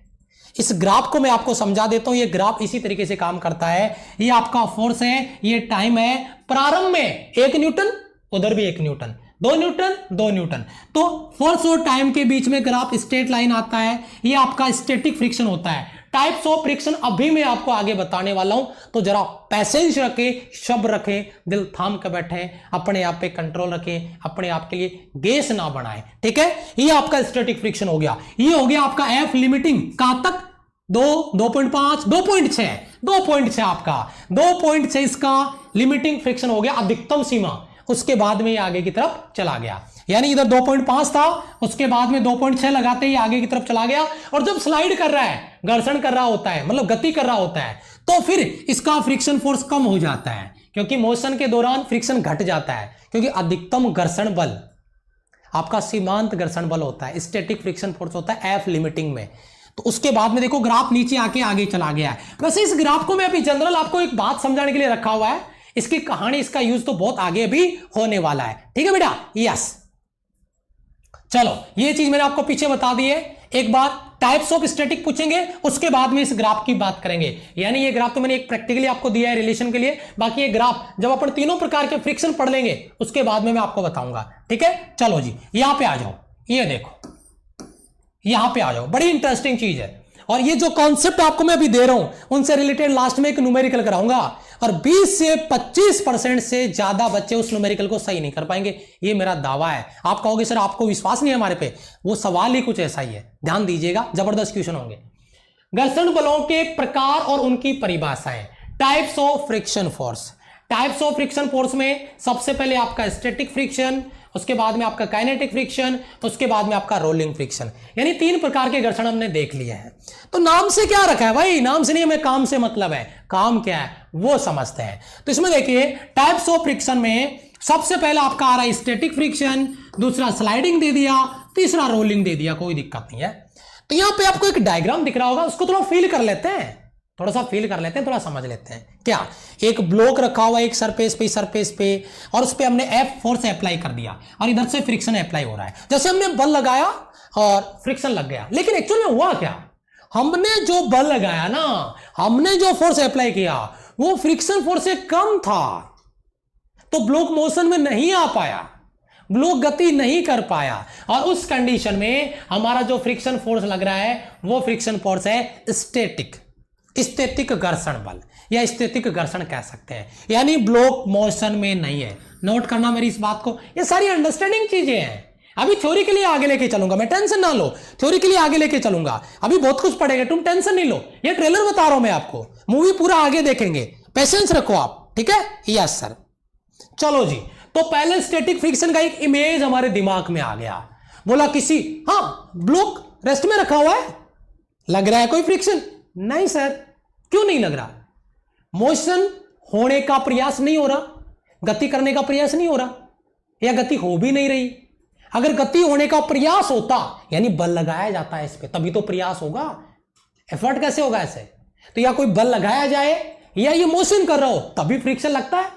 इस ग्राफ को मैं आपको समझा देता हूं, ये ग्राफ इसी तरीके से काम करता है। ये आपका फोर्स है, ये टाइम है, प्रारंभ में 1 न्यूटन, उधर भी 1 न्यूटन, 2 न्यूटन 2 न्यूटन, तो फोर्स और टाइम के बीच में ग्राफ स्ट्रेट लाइन आता है, ये आपका स्टैटिक फ्रिक्शन होता है। टाइप्स ऑफ फ्रिक्शन अभी मैं आपको आगे बताने वाला हूं, तो जरा पैसेंस रखें, शब्द रखें, दिल थाम कर बैठे, अपने आप पे कंट्रोल रखें, अपने आप के लिए गैस ना बनाएं, ठीक है। ये आपका स्टैटिक फ्रिक्शन हो गया, ये हो गया आपका एफ लिमिटिंग, कहां तक? 2.5 2.6 आपका 2.6 इसका लिमिटिंग फ्रिक्शन हो गया, अधिकतम सीमा, उसके बाद में ये आगे की तरफ चला गया, यानी इधर 2.5 था, उसके बाद में 2.6 लगाते ही आगे की तरफ चला गया, और जब स्लाइड कर रहा है, घर्षण कर रहा होता है, मतलब गति कर रहा होता है, तो फिर इसका फ्रिक्शन फोर्स कम हो जाता है, क्योंकि मोशन के दौरान फ्रिक्शन घट जाता है, क्योंकि अधिकतम घर्षण बल आपका सीमांत घर्षण बल होता है, स्टैटिक फ्रिक्शन फोर्स होता है एफ लिमिटिंग में। तो उसके बाद में देखो ग्राफ नीचे आके आगे चला गया है। वैसे इस ग्राफ को मैं अभी जनरल आपको एक बात समझाने के लिए रखा हुआ है, इसकी कहानी, इसका यूज तो बहुत आगे भी होने वाला है, ठीक है बेटा, यस। चलो ये चीज मैंने आपको पीछे बता दी है, एक बार टाइप्स ऑफ स्टैटिक पूछेंगे, उसके बाद में इस ग्राफ की बात करेंगे। यानी ये ग्राफ तो मैंने एक प्रैक्टिकली आपको दिया है रिलेशन के लिए, बाकी ये ग्राफ जब अपन तीनों प्रकार के फ्रिक्शन पढ़ लेंगे उसके बाद में मैं आपको बताऊंगा। ठीक है, चलो जी यहां पे आ जाओ, ये देखो यहां पे आ जाओ, बड़ी इंटरेस्टिंग चीज है। और ये जो कॉन्सेप्ट आपको मैं अभी दे रहा हूं उनसे रिलेटेड लास्ट में एक न्यूमेरिकल कराऊंगा, और 20 से 25% से ज्यादा बच्चे उस न्यूमेरिकल को सही नहीं कर पाएंगे, ये मेरा दावा है। आप कहोगे सर आपको विश्वास नहीं है हमारे पे, वो सवाल ही कुछ ऐसा ही है, ध्यान दीजिएगा, जबरदस्त क्वेश्चन होंगे। घर्षण बलों के प्रकार और उनकी परिभाषाएं, types of friction force. Types of friction force में सबसे पहले आपका स्टैटिक फ्रिक्शन, उसके बाद में आपका काइनेटिक फ्रिक्शन, उसके बाद में आपका रोलिंग फ्रिक्शन, यानी 3 प्रकार के घर्षण हमने देख लिए हैं। तो नाम से क्या रखा है भाई, नाम से नहीं, हमें काम से मतलब है, काम क्या है वो समझते हैं। तो इसमें देखिए टाइप्स ऑफ फ्रिक्शन में सबसे पहला आपका आ रहा है स्टैटिक फ्रिक्शन, दूसरा स्लाइडिंग दे दिया, तीसरा रोलिंग दे दिया, कोई दिक्कत नहीं है। तो यहां पे आपको एक डायग्राम दिख रहा होगा, उसको थोड़ा फील कर लेते हैं, थोड़ा सा फील कर लेते हैं, थोड़ा समझ लेते हैं। क्या, एक ब्लॉक रखा हुआ है एक सरफेस पे और उस पे हमने एफ फोर्स अप्लाई कर दिया और इधर से फ्रिक्शन अप्लाई हो रहा है। जैसे हमने बल लगाया और फ्रिक्शन लग गया, लेकिन एक्चुअल में हुआ क्या, हमने जो बल लगाया ना, हमने जो फोर्स अप्लाई किया वो फ्रिक्शन फोर्स से कम था, तो ब्लॉक मोशन में नहीं आ पाया, ब्लॉक गति नहीं कर पाया, और उस कंडीशन में हमारा जो फ्रिक्शन फोर्स लग रहा है वो फ्रिक्शन फोर्स है स्टैटिक घर्षण बल, या स्टैटिक घर्षण कह सकते हैं, यानी ब्लॉक मोशन में नहीं है। नोट करना मेरी इस बात को, ये सारी अंडरस्टैंडिंग चीजें हैं। अभी थ्योरी के लिए आगे लेके चलूंगा मैं, टेंशन ना लो, थ्योरी के लिए आगे लेके चलूंगा, अभी बहुत कुछ पढ़ेंगे, तुम टेंशन नहीं लो, ये ट्रेलर बता रहा हूं मैं आपको, मूवी पूरा आगे देखेंगे, पेशेंस रखो आप, ठीक है। यस सर, चलो जी। तो पहले स्टैटिक फ्रिक्शन का एक इमेज हमारे दिमाग में आ गया, बोला किसी, हाँ ब्लॉक रेस्ट में रखा हुआ है, लग रहा है कोई फ्रिक्शन, नहीं सर, क्यों नहीं लग रहा, मोशन होने का प्रयास नहीं हो रहा, गति करने का प्रयास नहीं हो रहा, या गति हो भी नहीं रही। अगर गति होने का प्रयास होता, यानी बल लगाया जाता है इस पे, तभी तो प्रयास होगा, एफर्ट कैसे होगा ऐसे, तो या कोई बल लगाया जाए या ये मोशन कर रहा हो तभी फ्रिक्शन लगता है,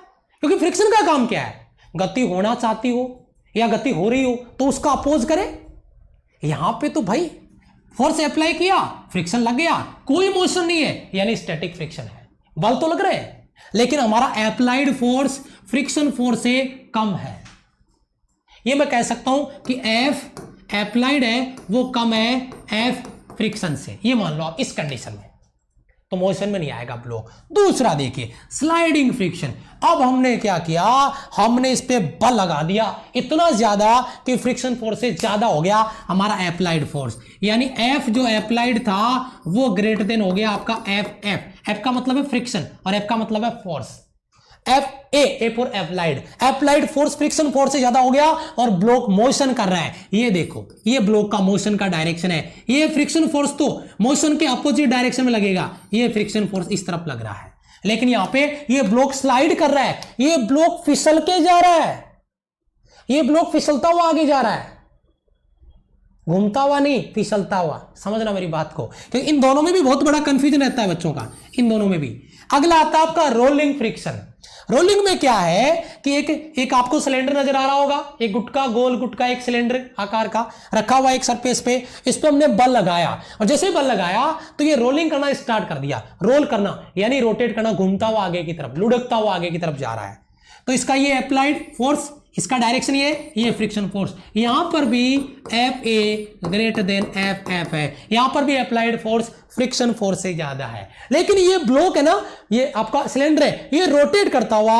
क्योंकि फ्रिक्शन का काम क्या है, गति होना चाहती हो या गति हो रही हो तो उसका अपोज करे। यहां पे तो भाई फोर्स अप्लाई किया, फ्रिक्शन लग गया, कोई मोशन नहीं है, यानी स्टैटिक फ्रिक्शन है, बल तो लग रहे हैं लेकिन हमारा अप्लाइड फोर्स फ्रिक्शन फोर्स से कम है। ये मैं कह सकता हूं कि एफ अप्लाइड है वो कम है एफ फ्रिक्शन से, ये मान लो आप इस कंडीशन में, तो मोशन में नहीं आएगा ब्लॉक। दूसरा देखिए स्लाइडिंग फ्रिक्शन, अब हमने क्या किया, हमने इस पे बल लगा दिया इतना ज्यादा कि फ्रिक्शन फोर्स से ज्यादा हो गया हमारा अप्लाइड फोर्स, यानी एफ जो अप्लाइड था वो ग्रेटर देन हो गया आपका एफ का मतलब है फ्रिक्शन और एफ का मतलब है force, F A for applied force friction force से ज्यादा हो गया और ब्लॉक मोशन कर रहा है। ये देखो, ये ब्लॉक का मोशन का डायरेक्शन है, ये फ्रिक्शन फोर्स तो मोशन के अपोजिट डायरेक्शन में लगेगा, ये फ्रिक्शन फोर्स इस तरफ लग रहा है, लेकिन यहां पे ये ब्लॉक स्लाइड कर रहा है, ये ब्लॉक फिसल के जा रहा है, ये ब्लॉक फिसलता हुआ आगे जा रहा है, घूमता हुआ नहीं, फिसलता हुआ, समझना मेरी बात को, क्योंकि इन दोनों में भी बहुत बड़ा कंफ्यूजन रहता है बच्चों का, इन दोनों में भी। अगला आता है आपका रोलिंग फ्रिक्शन। रोलिंग में क्या है कि एक आपको सिलेंडर नजर आ रहा होगा, एक गुटका, गोल गुटका, एक सिलेंडर आकार का रखा हुआ एक सरफेस पे, इस पे हमने बल लगाया और जैसे ही बल लगाया तो ये रोलिंग करना स्टार्ट कर दिया, रोल करना यानी रोटेट करना, घूमता हुआ आगे की तरफ, लुढ़कता हुआ आगे की तरफ जा रहा है। तो इसका ये अप्लाइड फोर्स, इसका डायरेक्शन ये फ्रिक्शन फोर्स, यहां पर भी F A greater than F F है, यहां पर भी अप्लाइड फोर्स फ्रिक्शन फोर्स से ज्यादा है। लेकिन ये ब्लॉक है ना, ये आपका सिलेंडर है, ये रोटेट करता हुआ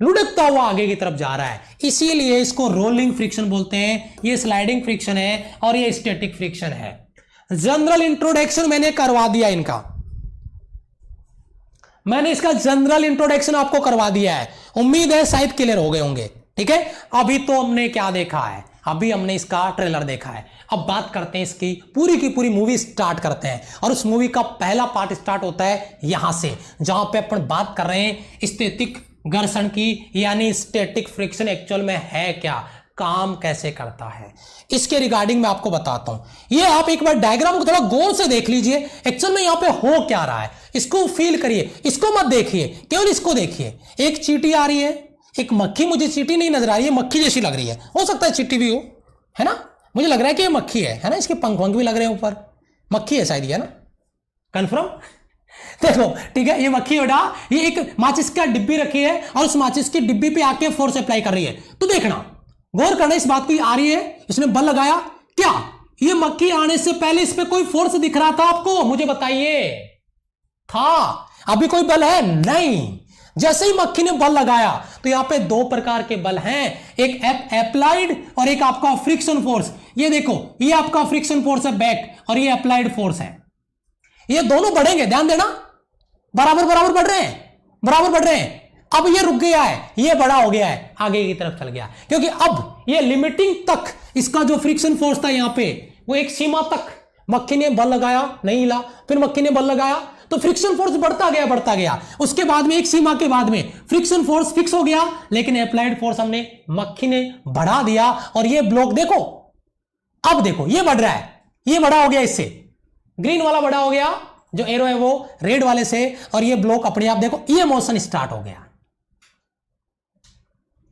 लुढ़कता हुआ आगे की तरफ जा रहा है, इसीलिए इसको रोलिंग फ्रिक्शन बोलते हैं। ये स्लाइडिंग फ्रिक्शन है और ये स्टैटिक फ्रिक्शन है। जनरल इंट्रोडक्शन मैंने करवा दिया इनका, मैंने इसका जनरल इंट्रोडक्शन आपको करवा दिया है, उम्मीद है शायद क्लियर हो गए होंगे। ठीक है, अभी तो हमने क्या देखा है, अभी हमने इसका ट्रेलर देखा है, अब बात करते हैं इसकी पूरी की पूरी मूवी स्टार्ट करते हैं। और उस मूवी का पहला पार्ट स्टार्ट होता है यहां से, जहां पे अपन बात कर रहे हैं स्टैटिक घर्षण की, यानी स्टैटिक फ्रिक्शन एक्चुअल में है क्या, काम कैसे करता है, इसके रिगार्डिंग मैं आपको बताता हूं। ये आप एक बार डायग्राम को थोड़ा गौर से देख लीजिए, एक्चुअल में यहां पे हो क्या रहा है, इसको फील करिए, इसको मत देखिए, केवल इसको देखिए। एक चींटी आ रही है, एक मक्खी, मुझे चींटी नहीं नजर आ रही है, मक्खी जैसी लग रही है, हो सकता है चींटी भी हो, है ना, मुझे लग रहा है कि ये मक्खी है ना, इसके पंख वंख भी लग रहे हैं ऊपर, मक्खी है शायद, ये ना, कंफर्म? देखो ठीक है, ये मक्खी बेटा, ये एक माचिस का डिब्बी रखी है और उस माचिस की डिब्बी पे आके फोर्स अप्लाई कर रही है। तो देखना, गौर करना इस बात को, आ रही है, इसने बल लगाया, क्या ये मक्खी आने से पहले इस पे कोई फोर्स दिख रहा था आपको? मुझे बताइए, था? अभी कोई बल है नहीं। जैसे ही मक्खी ने बल लगाया तो यहां पे दो प्रकार के बल हैं, एक अप्लाइड और एक आपका फ्रिक्शन फोर्स। ये देखो, ये आपका फ्रिक्शन फोर्स है बैक और ये अप्लाइड फोर्स है। ये दोनों बढ़ेंगे, ध्यान देना, बराबर बराबर बढ़ रहे हैं, बराबर बढ़ रहे हैं। अब ये रुक गया है, ये बड़ा हो गया है, आगे की तरफ चल गया, क्योंकि अब ये लिमिटिंग तक इसका जो फ्रिक्शन फोर्स था यहां पे, वो एक सीमा तक मक्खी ने बल लगाया, नहीं हिला, फिर मक्खी ने बल लगाया तो फ्रिक्शन फोर्स बढ़ता गया, बढ़ता गया। उसके बाद में एक सीमा के बाद में फ्रिक्शन फोर्स फिक्स हो गया, लेकिन अप्लाइड फोर्स हमने मक्खी ने बढ़ा दिया और ये ब्लॉक देखो, अब देखो ये बढ़ रहा है, ये बड़ा हो गया, इससे ग्रीन वाला बड़ा हो गया, जो एरो है वो रेड वाले से, और ये ब्लॉक अपने आप देखो, ये मोशन स्टार्ट हो गया,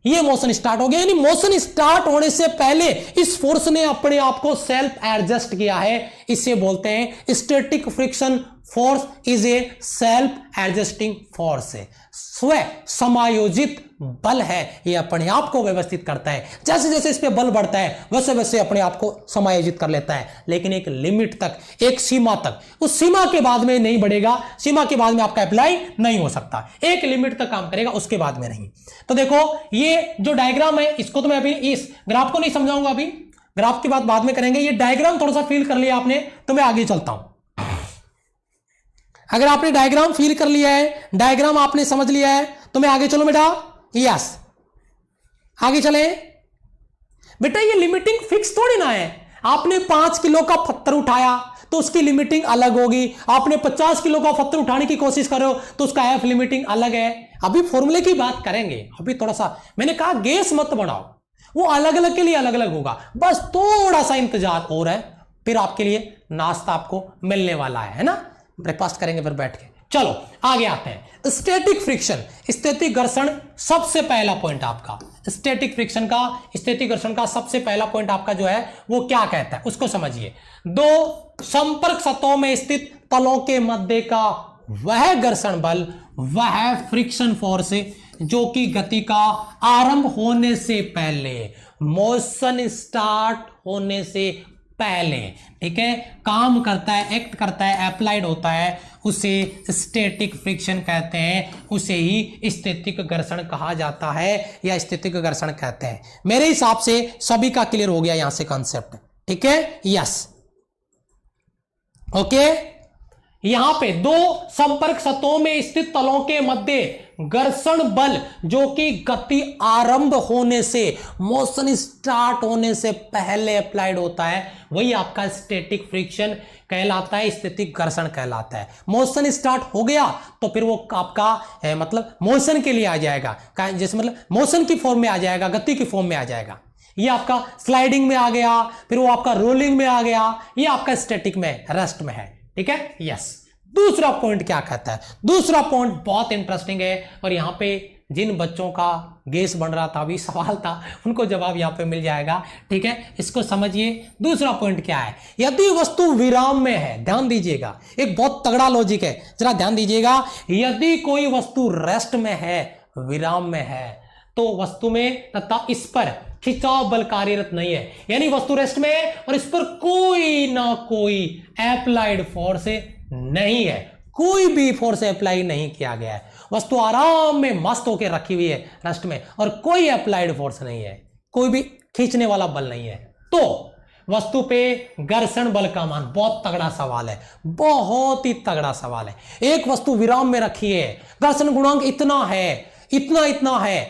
ये मोशन स्टार्ट हो गया। यानी मोशन स्टार्ट होने से पहले इस फोर्स ने अपने आप को सेल्फ एडजस्ट किया है। इसे बोलते हैं static friction force is a self adjusting force है, स्व समायोजित बल है, ये अपने आप को व्यवस्थित करता है। जैसे जैसे इस पे बल बढ़ता है वैसे वैसे अपने आप को समायोजित कर लेता है, लेकिन एक लिमिट तक, एक सीमा तक। उस सीमा के बाद में नहीं बढ़ेगा, सीमा के बाद में आपका अप्लाई नहीं हो सकता, एक लिमिट तक काम करेगा, उसके बाद में नहीं। तो देखो ये जो डायग्राम है, इसको तो मैं अभी इस ग्राफ को नहीं समझाऊंगा, अभी ग्राफ की बात बाद में करेंगे। ये डायग्राम थोड़ा सा फील कर लिया आपने तो मैं आगे चलता हूं। अगर आपने डायग्राम फील कर लिया है, डायग्राम आपने समझ लिया है, तो मैं आगे चलो बेटा, यस आगे चले बेटा। ये लिमिटिंग फिक्स थोड़ी ना है, आपने 5 किलो का पत्थर उठाया तो उसकी लिमिटिंग अलग होगी, आपने 50 किलो का पत्थर उठाने की कोशिश कर रहे हो तो उसका एफ लिमिटिंग अलग है। अभी फॉर्मूले की बात करेंगे, अभी थोड़ा सा मैंने कहा गेस मत बढ़ाओ, वो अलग अलग के लिए अलग अलग होगा, बस थोड़ा सा इंतजार और है, फिर आपके लिए नाश्ता आपको मिलने वाला है ना, ब्रेकफास्ट करेंगे फिर बैठ के। चलो आगे आते हैं। स्टैटिक फ्रिक्शन, स्थितिक घर्षण, सबसे पहला पॉइंट आपका स्टैटिक फ्रिक्शन का, स्थितिक घर्षण का सबसे पहला पॉइंट आपका जो है वो क्या कहता है उसको समझिए। दो संपर्क सतहों में स्थित तलों के मध्य का वह घर्षण बल, वह फ्रिक्शन फोर्स जो कि गति का आरंभ होने से पहले, मोशन स्टार्ट होने से पहले, ठीक है, काम करता है, एक्ट करता है, अप्लाइड होता है, उसे स्टैटिक फ्रिक्शन कहते हैं, उसे ही स्थितिक घर्षण कहा जाता है या स्थितिक घर्षण कहते हैं। मेरे हिसाब से सभी का क्लियर हो गया यहां से कॉन्सेप्ट, ठीक है, यस ओके। यहां पे दो संपर्क सतहों में स्थित तलों के मध्य घर्षण बल जो कि गति आरंभ होने से, मोशन स्टार्ट होने से पहले अप्लाइड होता है, वही आपका स्टैटिक फ्रिक्शन कहलाता है, स्थितिक घर्षण कहलाता है। मोशन स्टार्ट हो गया तो फिर वो आपका मतलब मोशन के लिए आ जाएगा, जैसे मतलब मोशन की फॉर्म में आ जाएगा, गति की फॉर्म में आ जाएगा। ये आपका स्लाइडिंग में आ गया, फिर वो आपका रोलिंग में आ गया, ये आपका स्टैटिक में, रेस्ट में है, ठीक है, यस। दूसरा पॉइंट क्या कहता है, दूसरा पॉइंट बहुत इंटरेस्टिंग है, और यहां पे जिन बच्चों का गेस बन रहा था, अभी सवाल था, उनको जवाब यहां पे मिल जाएगा, ठीक है, इसको समझिए। दूसरा पॉइंट क्या है, यदि वस्तु विराम में है, ध्यान दीजिएगा, एक बहुत तगड़ा लॉजिक है, जरा ध्यान दीजिएगा। यदि कोई वस्तु रेस्ट में है, विराम में है, तो वस्तु में तथा इस पर खिंचाव बल कार्यरत नहीं है, यानी वस्तु रेस्ट में है और इस पर कोई ना कोई अप्लाइड फोर्स नहीं है, कोई भी फोर्स अप्लाई नहीं किया गया है, वस्तु आराम में मस्त होकर रखी हुई है रेस्ट में और कोई अप्लाइड फोर्स नहीं है, कोई भी खींचने वाला बल नहीं है, तो वस्तु पे घर्षण बल का मान, बहुत तगड़ा सवाल है, बहुत ही तगड़ा सवाल है। एक वस्तु विराम में रखी है, घर्षण गुणांक इतना है, इतना है,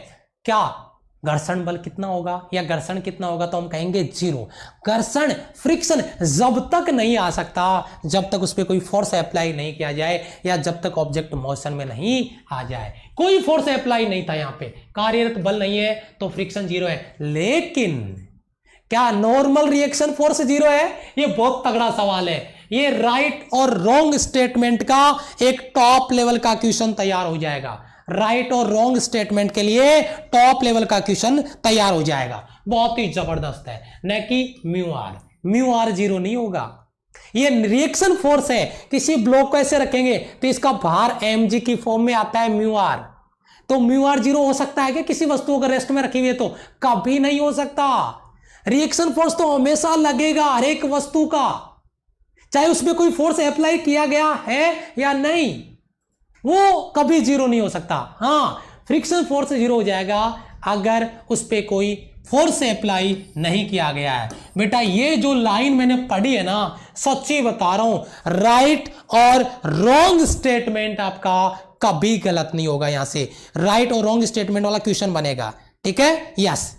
क्या घर्षण बल कितना होगा या घर्षण कितना होगा, तो हम कहेंगे 0। घर्षण फ्रिक्शन जब तक नहीं आ सकता जब तक उस पर कोई फोर्स अप्लाई नहीं किया जाए या जब तक ऑब्जेक्ट मोशन में नहीं आ जाए। कोई फोर्स अप्लाई नहीं था, यहां पे कार्यरत बल नहीं है, तो फ्रिक्शन 0 है। लेकिन क्या नॉर्मल रिएक्शन फोर्स 0 है? ये बहुत तगड़ा सवाल है, ये राइट और रॉन्ग स्टेटमेंट का एक टॉप लेवल का क्वेश्चन तैयार हो जाएगा। राइट और रॉन्ग स्टेटमेंट के लिए टॉप लेवल का क्वेश्चन तैयार हो जाएगा, बहुत ही जबरदस्त है, न कि म्यू आर 0 नहीं होगा, ये रिएक्शन फोर्स है, किसी ब्लॉक को ऐसे रखेंगे तो इसका भार mg की फॉर्म में आता है म्यू आर। तो म्यू आर 0 हो सकता है कि किसी वस्तु अगर रेस्ट में रखी हुई है? तो कभी नहीं हो सकता। रिएक्शन फोर्स तो हमेशा लगेगा हर एक वस्तु का, चाहे उसमें कोई फोर्स अप्लाई किया गया है या नहीं, वो कभी 0 नहीं हो सकता। हाँ, फ्रिक्शन फोर्स 0 हो जाएगा अगर उस पर कोई फोर्स अप्लाई नहीं किया गया है। बेटा ये जो लाइन मैंने पढ़ी है ना, सच्ची बता रहा हूं, राइट और रॉन्ग स्टेटमेंट आपका कभी गलत नहीं होगा। यहां से राइट और रॉन्ग स्टेटमेंट वाला क्वेश्चन बनेगा, ठीक है? यस।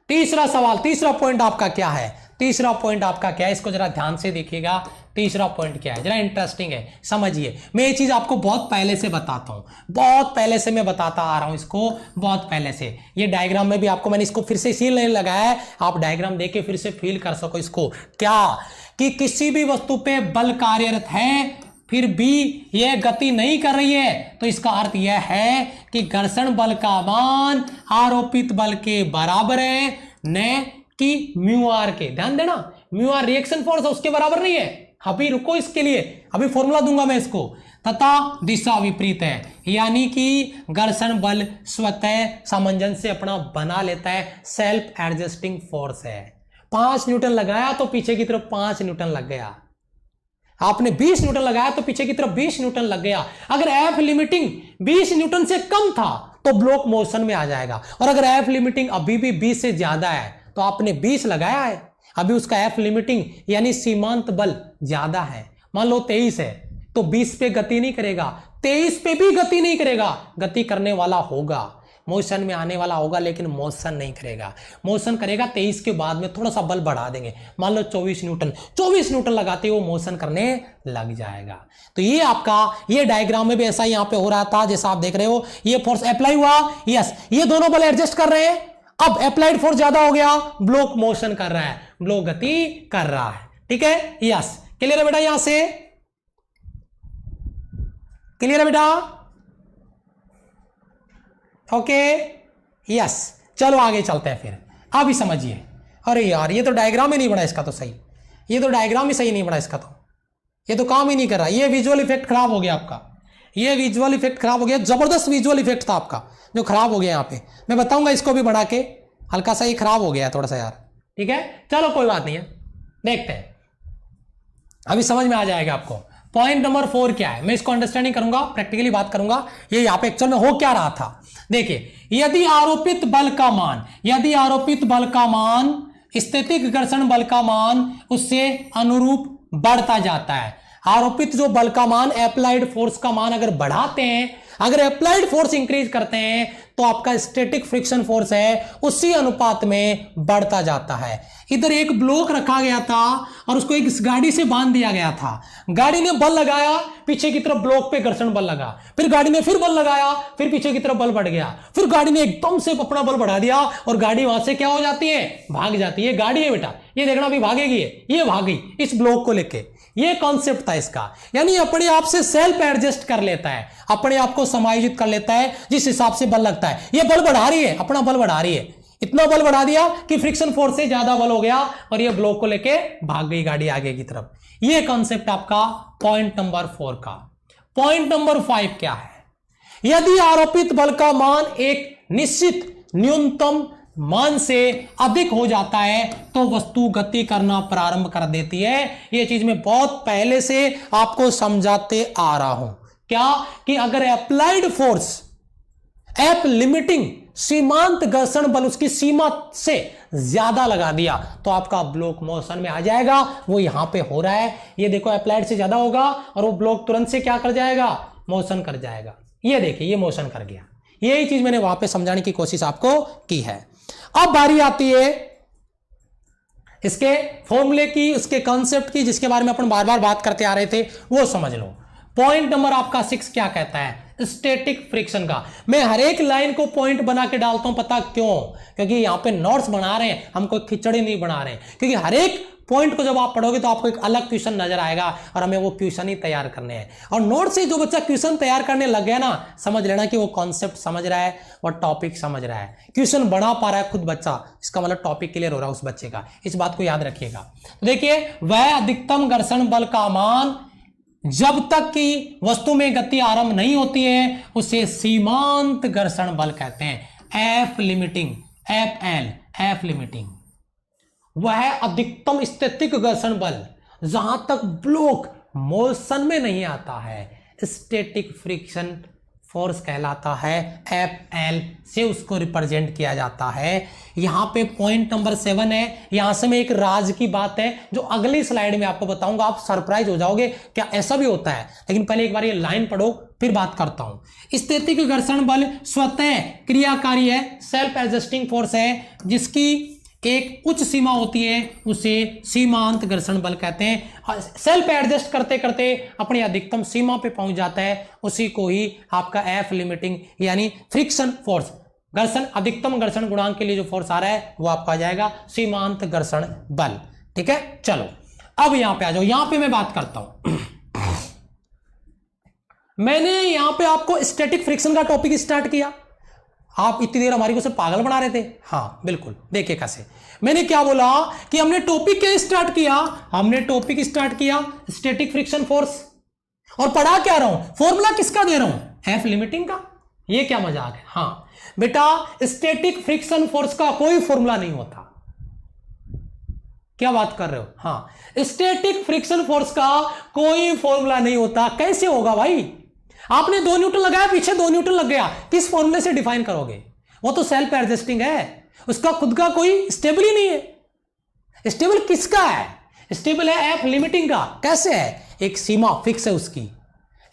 तीसरा सवाल, तीसरा पॉइंट आपका क्या है? तीसरा पॉइंट आपका क्या है, इसको जरा ध्यान से देखिएगा। तीसरा पॉइंट क्या है, जरा इंटरेस्टिंग है, समझिए। मैं ये चीज आपको बहुत पहले से बताता हूं, बहुत पहले से मैं बताता आ रहा हूं इसको, बहुत पहले से। ये डायग्राम में भी आपको मैंने इसको फिर से इसीलिए लगाया है, आप डायग्राम देख के फिर से फील कर सको इसको। क्या कि किसी भी वस्तु पे बल कार्यरत है फिर भी यह गति नहीं कर रही है, तो इसका अर्थ यह है कि घर्षण बल का मान आरोपित बल के बराबर है, न कि म्यू आर के। ध्यान देना, म्यू आर रिएक्शन फोर्स है, उसके बराबर नहीं है। अभी रुको, इसके लिए अभी फॉर्मूला दूंगा मैं इसको। तथा दिशा विपरीत है, यानी कि घर्षण बल स्वतः सामंजस्य अपना बना लेता है, सेल्फ एडजस्टिंग फोर्स है। 5 न्यूटन लगाया तो पीछे की तरफ 5 न्यूटन लग गया, आपने 20 न्यूटन लगाया तो पीछे की तरफ 20 न्यूटन लग गया। अगर एफ लिमिटिंग 20 न्यूटन से कम था तो ब्लॉक मोशन में आ जाएगा, और अगर एफ लिमिटिंग अभी भी 20 से ज्यादा है तो आपने 20 लगाया है, अभी उसका एफ लिमिटिंग यानी सीमांत बल ज्यादा है, मान लो 23 है, तो 20 पे गति नहीं करेगा, 23 पे भी गति नहीं करेगा, गति करने वाला होगा, मोशन में आने वाला होगा, लेकिन मोशन नहीं करेगा। मोशन करेगा 23 के बाद में थोड़ा सा बल बढ़ा देंगे, मान लो 24 न्यूटन लगाते हुए मोशन करने लग जाएगा। तो ये आपका ये डायग्राम में भी ऐसा यहां पे हो रहा था, जैसा आप देख रहे हो, ये फोर्स अप्लाई हुआ, यस, ये दोनों बल एडजस्ट कर रहे हैं। अब अप्लाइड फोर्स ज्यादा हो गया, ब्लॉक मोशन कर रहा है, ब्लॉक गति कर रहा है, ठीक है? यस, क्लियर है बेटा? यहां से क्लियर है बेटा? Okay, yes. चलो आगे चलते हैं फिर, अभी समझिए। अरे यार, ये तो डायग्राम ही नहीं बना इसका तो सही, ये तो डायग्राम ही सही नहीं बना इसका, तो ये तो काम ही नहीं कर रहा। ये विजुअल इफेक्ट खराब हो गया आपका, ये विजुअल इफेक्ट खराब हो गया, जबरदस्त विजुअल इफेक्ट था आपका जो खराब हो गया। यहाँ पे मैं बताऊंगा इसको भी बढ़ा के, हल्का सा ये खराब हो गया थोड़ा सा यार, ठीक है? चलो कोई बात नहीं है, देखते हैं, अभी समझ में आ जाएगा आपको। पॉइंट नंबर 4 क्या है, मैं इसको अंडरस्टैंडिंग करूंगा, प्रैक्टिकली बात करूंगा। ये यहाँ पे एक्चुअल में हो क्या रहा था, देखिए, यदि आरोपित बल का मान स्थितिक घर्षण बल का मान उससे अनुरूप बढ़ता जाता है। आरोपित जो बल का मान, अप्लाइड फोर्स का मान अगर बढ़ाते हैं, अगर अप्लाइड फोर्स इंक्रीज करते हैं, तो आपका स्टैटिक फ्रिक्शन फोर्स है उसी अनुपात में बढ़ता जाता है। इधर एक ब्लॉक रखा गया था और उसको एक गाड़ी से बांध दिया गया था, गाड़ी ने बल लगाया, पीछे की तरफ ब्लॉक पे घर्षण बल लगा, फिर गाड़ी ने फिर बल लगाया, फिर पीछे की तरफ बल बढ़ गया, फिर गाड़ी ने एकदम से अपना बल बढ़ा दिया और गाड़ी वहां से क्या हो जाती है, भाग जाती है। गाड़ी है बेटा, ये देखना भी भागेगी, ये भागी इस ब्लॉक को लेके, ये कॉन्सेप्ट था इसका। यानी अपने आप से सेल्फ एडजस्ट कर लेता है, अपने आप को समायोजित कर लेता है जिस हिसाब से बल लगता है। ये बल बढ़ा रही है, अपना बल बढ़ा रही है, इतना बल बढ़ा दिया कि फ्रिक्शन फोर्स से ज्यादा बल हो गया और ये ब्लॉक को लेके भाग गई गाड़ी आगे की तरफ। ये कॉन्सेप्ट आपका पॉइंट नंबर 4 का। पॉइंट नंबर 5 क्या है, यदि आरोपित बल का मान एक निश्चित न्यूनतम मान से अधिक हो जाता है तो वस्तु गति करना प्रारंभ कर देती है। यह चीज मैं बहुत पहले से आपको समझाते आ रहा हूं, क्या कि अगर अप्लाइड फोर्स, एफ लिमिटिंग सीमांत घर्षण बल उसकी सीमा से ज्यादा लगा दिया तो आपका ब्लॉक मोशन में आ जाएगा। वो यहां पे हो रहा है, ये देखो अप्लाइड से ज्यादा होगा और वो ब्लॉक तुरंत से क्या कर जाएगा, मोशन कर जाएगा। ये देखिए ये मोशन कर गया। यही चीज मैंने वहां पे समझाने की कोशिश आपको की है। अब बारी आती है इसके फॉर्मूले की, उसके कॉन्सेप्ट की, जिसके बारे में अपन बार बार बात करते आ रहे थे, वो समझ लो। पॉइंट नंबर आपका 6 क्या कहता है, स्टैटिक फ्रिक्शन का। मैं हर एक लाइन को पॉइंट बना के डालता हूं, पता क्यों? क्योंकि यहां पे नोट्स बना रहे हैं, हम कोई खिचड़ी नहीं बना रहे हैं, क्योंकि हर एक पॉइंट को जब आप पढ़ोगे तो आपको एक अलग क्वेश्चन नजर आएगा और हमें वो क्वेश्चन ही तैयार करने हैं। और नोट से जो बच्चा क्वेश्चन तैयार करने लग गया ना, समझ लेना कि वो कॉन्सेप्ट समझ रहा है और टॉपिक समझ रहा है, क्वेश्चन बना पा रहा है खुद बच्चा, इसका मतलब टॉपिक क्लियर हो रहा है उस बच्चे का। इस बात को याद रखिएगा। तो देखिए, वह अधिकतम घर्षण बल का मान जब तक कि वस्तु में गति आरंभ नहीं होती है उसे सीमांत घर्षण बल कहते हैं। एफ लिमिटिंग, एफ लिमिटिंग, वह अधिकतम स्थैतिक घर्षण बल जहां तक ब्लॉक मोशन में नहीं आता है स्टैटिक फ्रिक्शन फोर्स कहलाता है। एफ एल से उसको रिप्रेजेंट किया जाता है। यहां पे पॉइंट नंबर 7 है। यहां से मैं एक राज की बात है जो अगली स्लाइड में आपको बताऊंगा, आप सरप्राइज हो जाओगे क्या ऐसा भी होता है। लेकिन पहले एक बार ये लाइन पढ़ो फिर बात करता हूं। स्थैतिक घर्षण बल स्वतः क्रियाकारी है, सेल्फ एडजस्टिंग फोर्स है, जिसकी एक उच्च सीमा होती है, उसे सीमांत घर्षण बल कहते हैं। सेल्फ एडजस्ट करते करते अपनी अधिकतम सीमा पे पहुंच जाता है, उसी को ही आपका एफ लिमिटिंग यानी फ्रिक्शन फोर्स, घर्षण अधिकतम घर्षण गुणांक के लिए जो फोर्स आ रहा है वो आपका आ जाएगा सीमांत घर्षण बल। ठीक है, चलो अब यहां पे आ जाओ। यहां पे मैं बात करता हूं, मैंने यहां पे आपको स्टैटिक फ्रिक्शन का टॉपिक स्टार्ट किया। आप इतनी देर हमारी को सिर्फ पागल बना रहे थे। हाँ बिल्कुल, देखिए कैसे मैंने क्या बोला कि हमने टॉपिक क्या स्टार्ट किया, हमने टॉपिक स्टार्ट किया स्टैटिक फ्रिक्शन फोर्स, और पढ़ा क्या रहा हूं, फॉर्मूला किसका दे रहा हूं, एफ लिमिटिंग का। ये क्या मजाक है। हाँ बेटा, स्टैटिक फ्रिक्शन फोर्स का कोई फॉर्मूला नहीं होता। क्या बात कर रहे हो। हाँ, स्टैटिक फ्रिक्शन फोर्स का कोई फॉर्मूला नहीं होता। कैसे होगा भाई, आपने 2 न्यूटन लगाया, पीछे 2 न्यूटन लग गया, किस फॉर्मूले से डिफाइन करोगे। वो तो सेल्फ एडजस्टिंग है, उसका खुद का कोई स्टेबल ही नहीं है। स्टेबल किसका है, स्टेबल है एफ लिमिटिंग का। कैसे है, एक सीमा फिक्स है उसकी,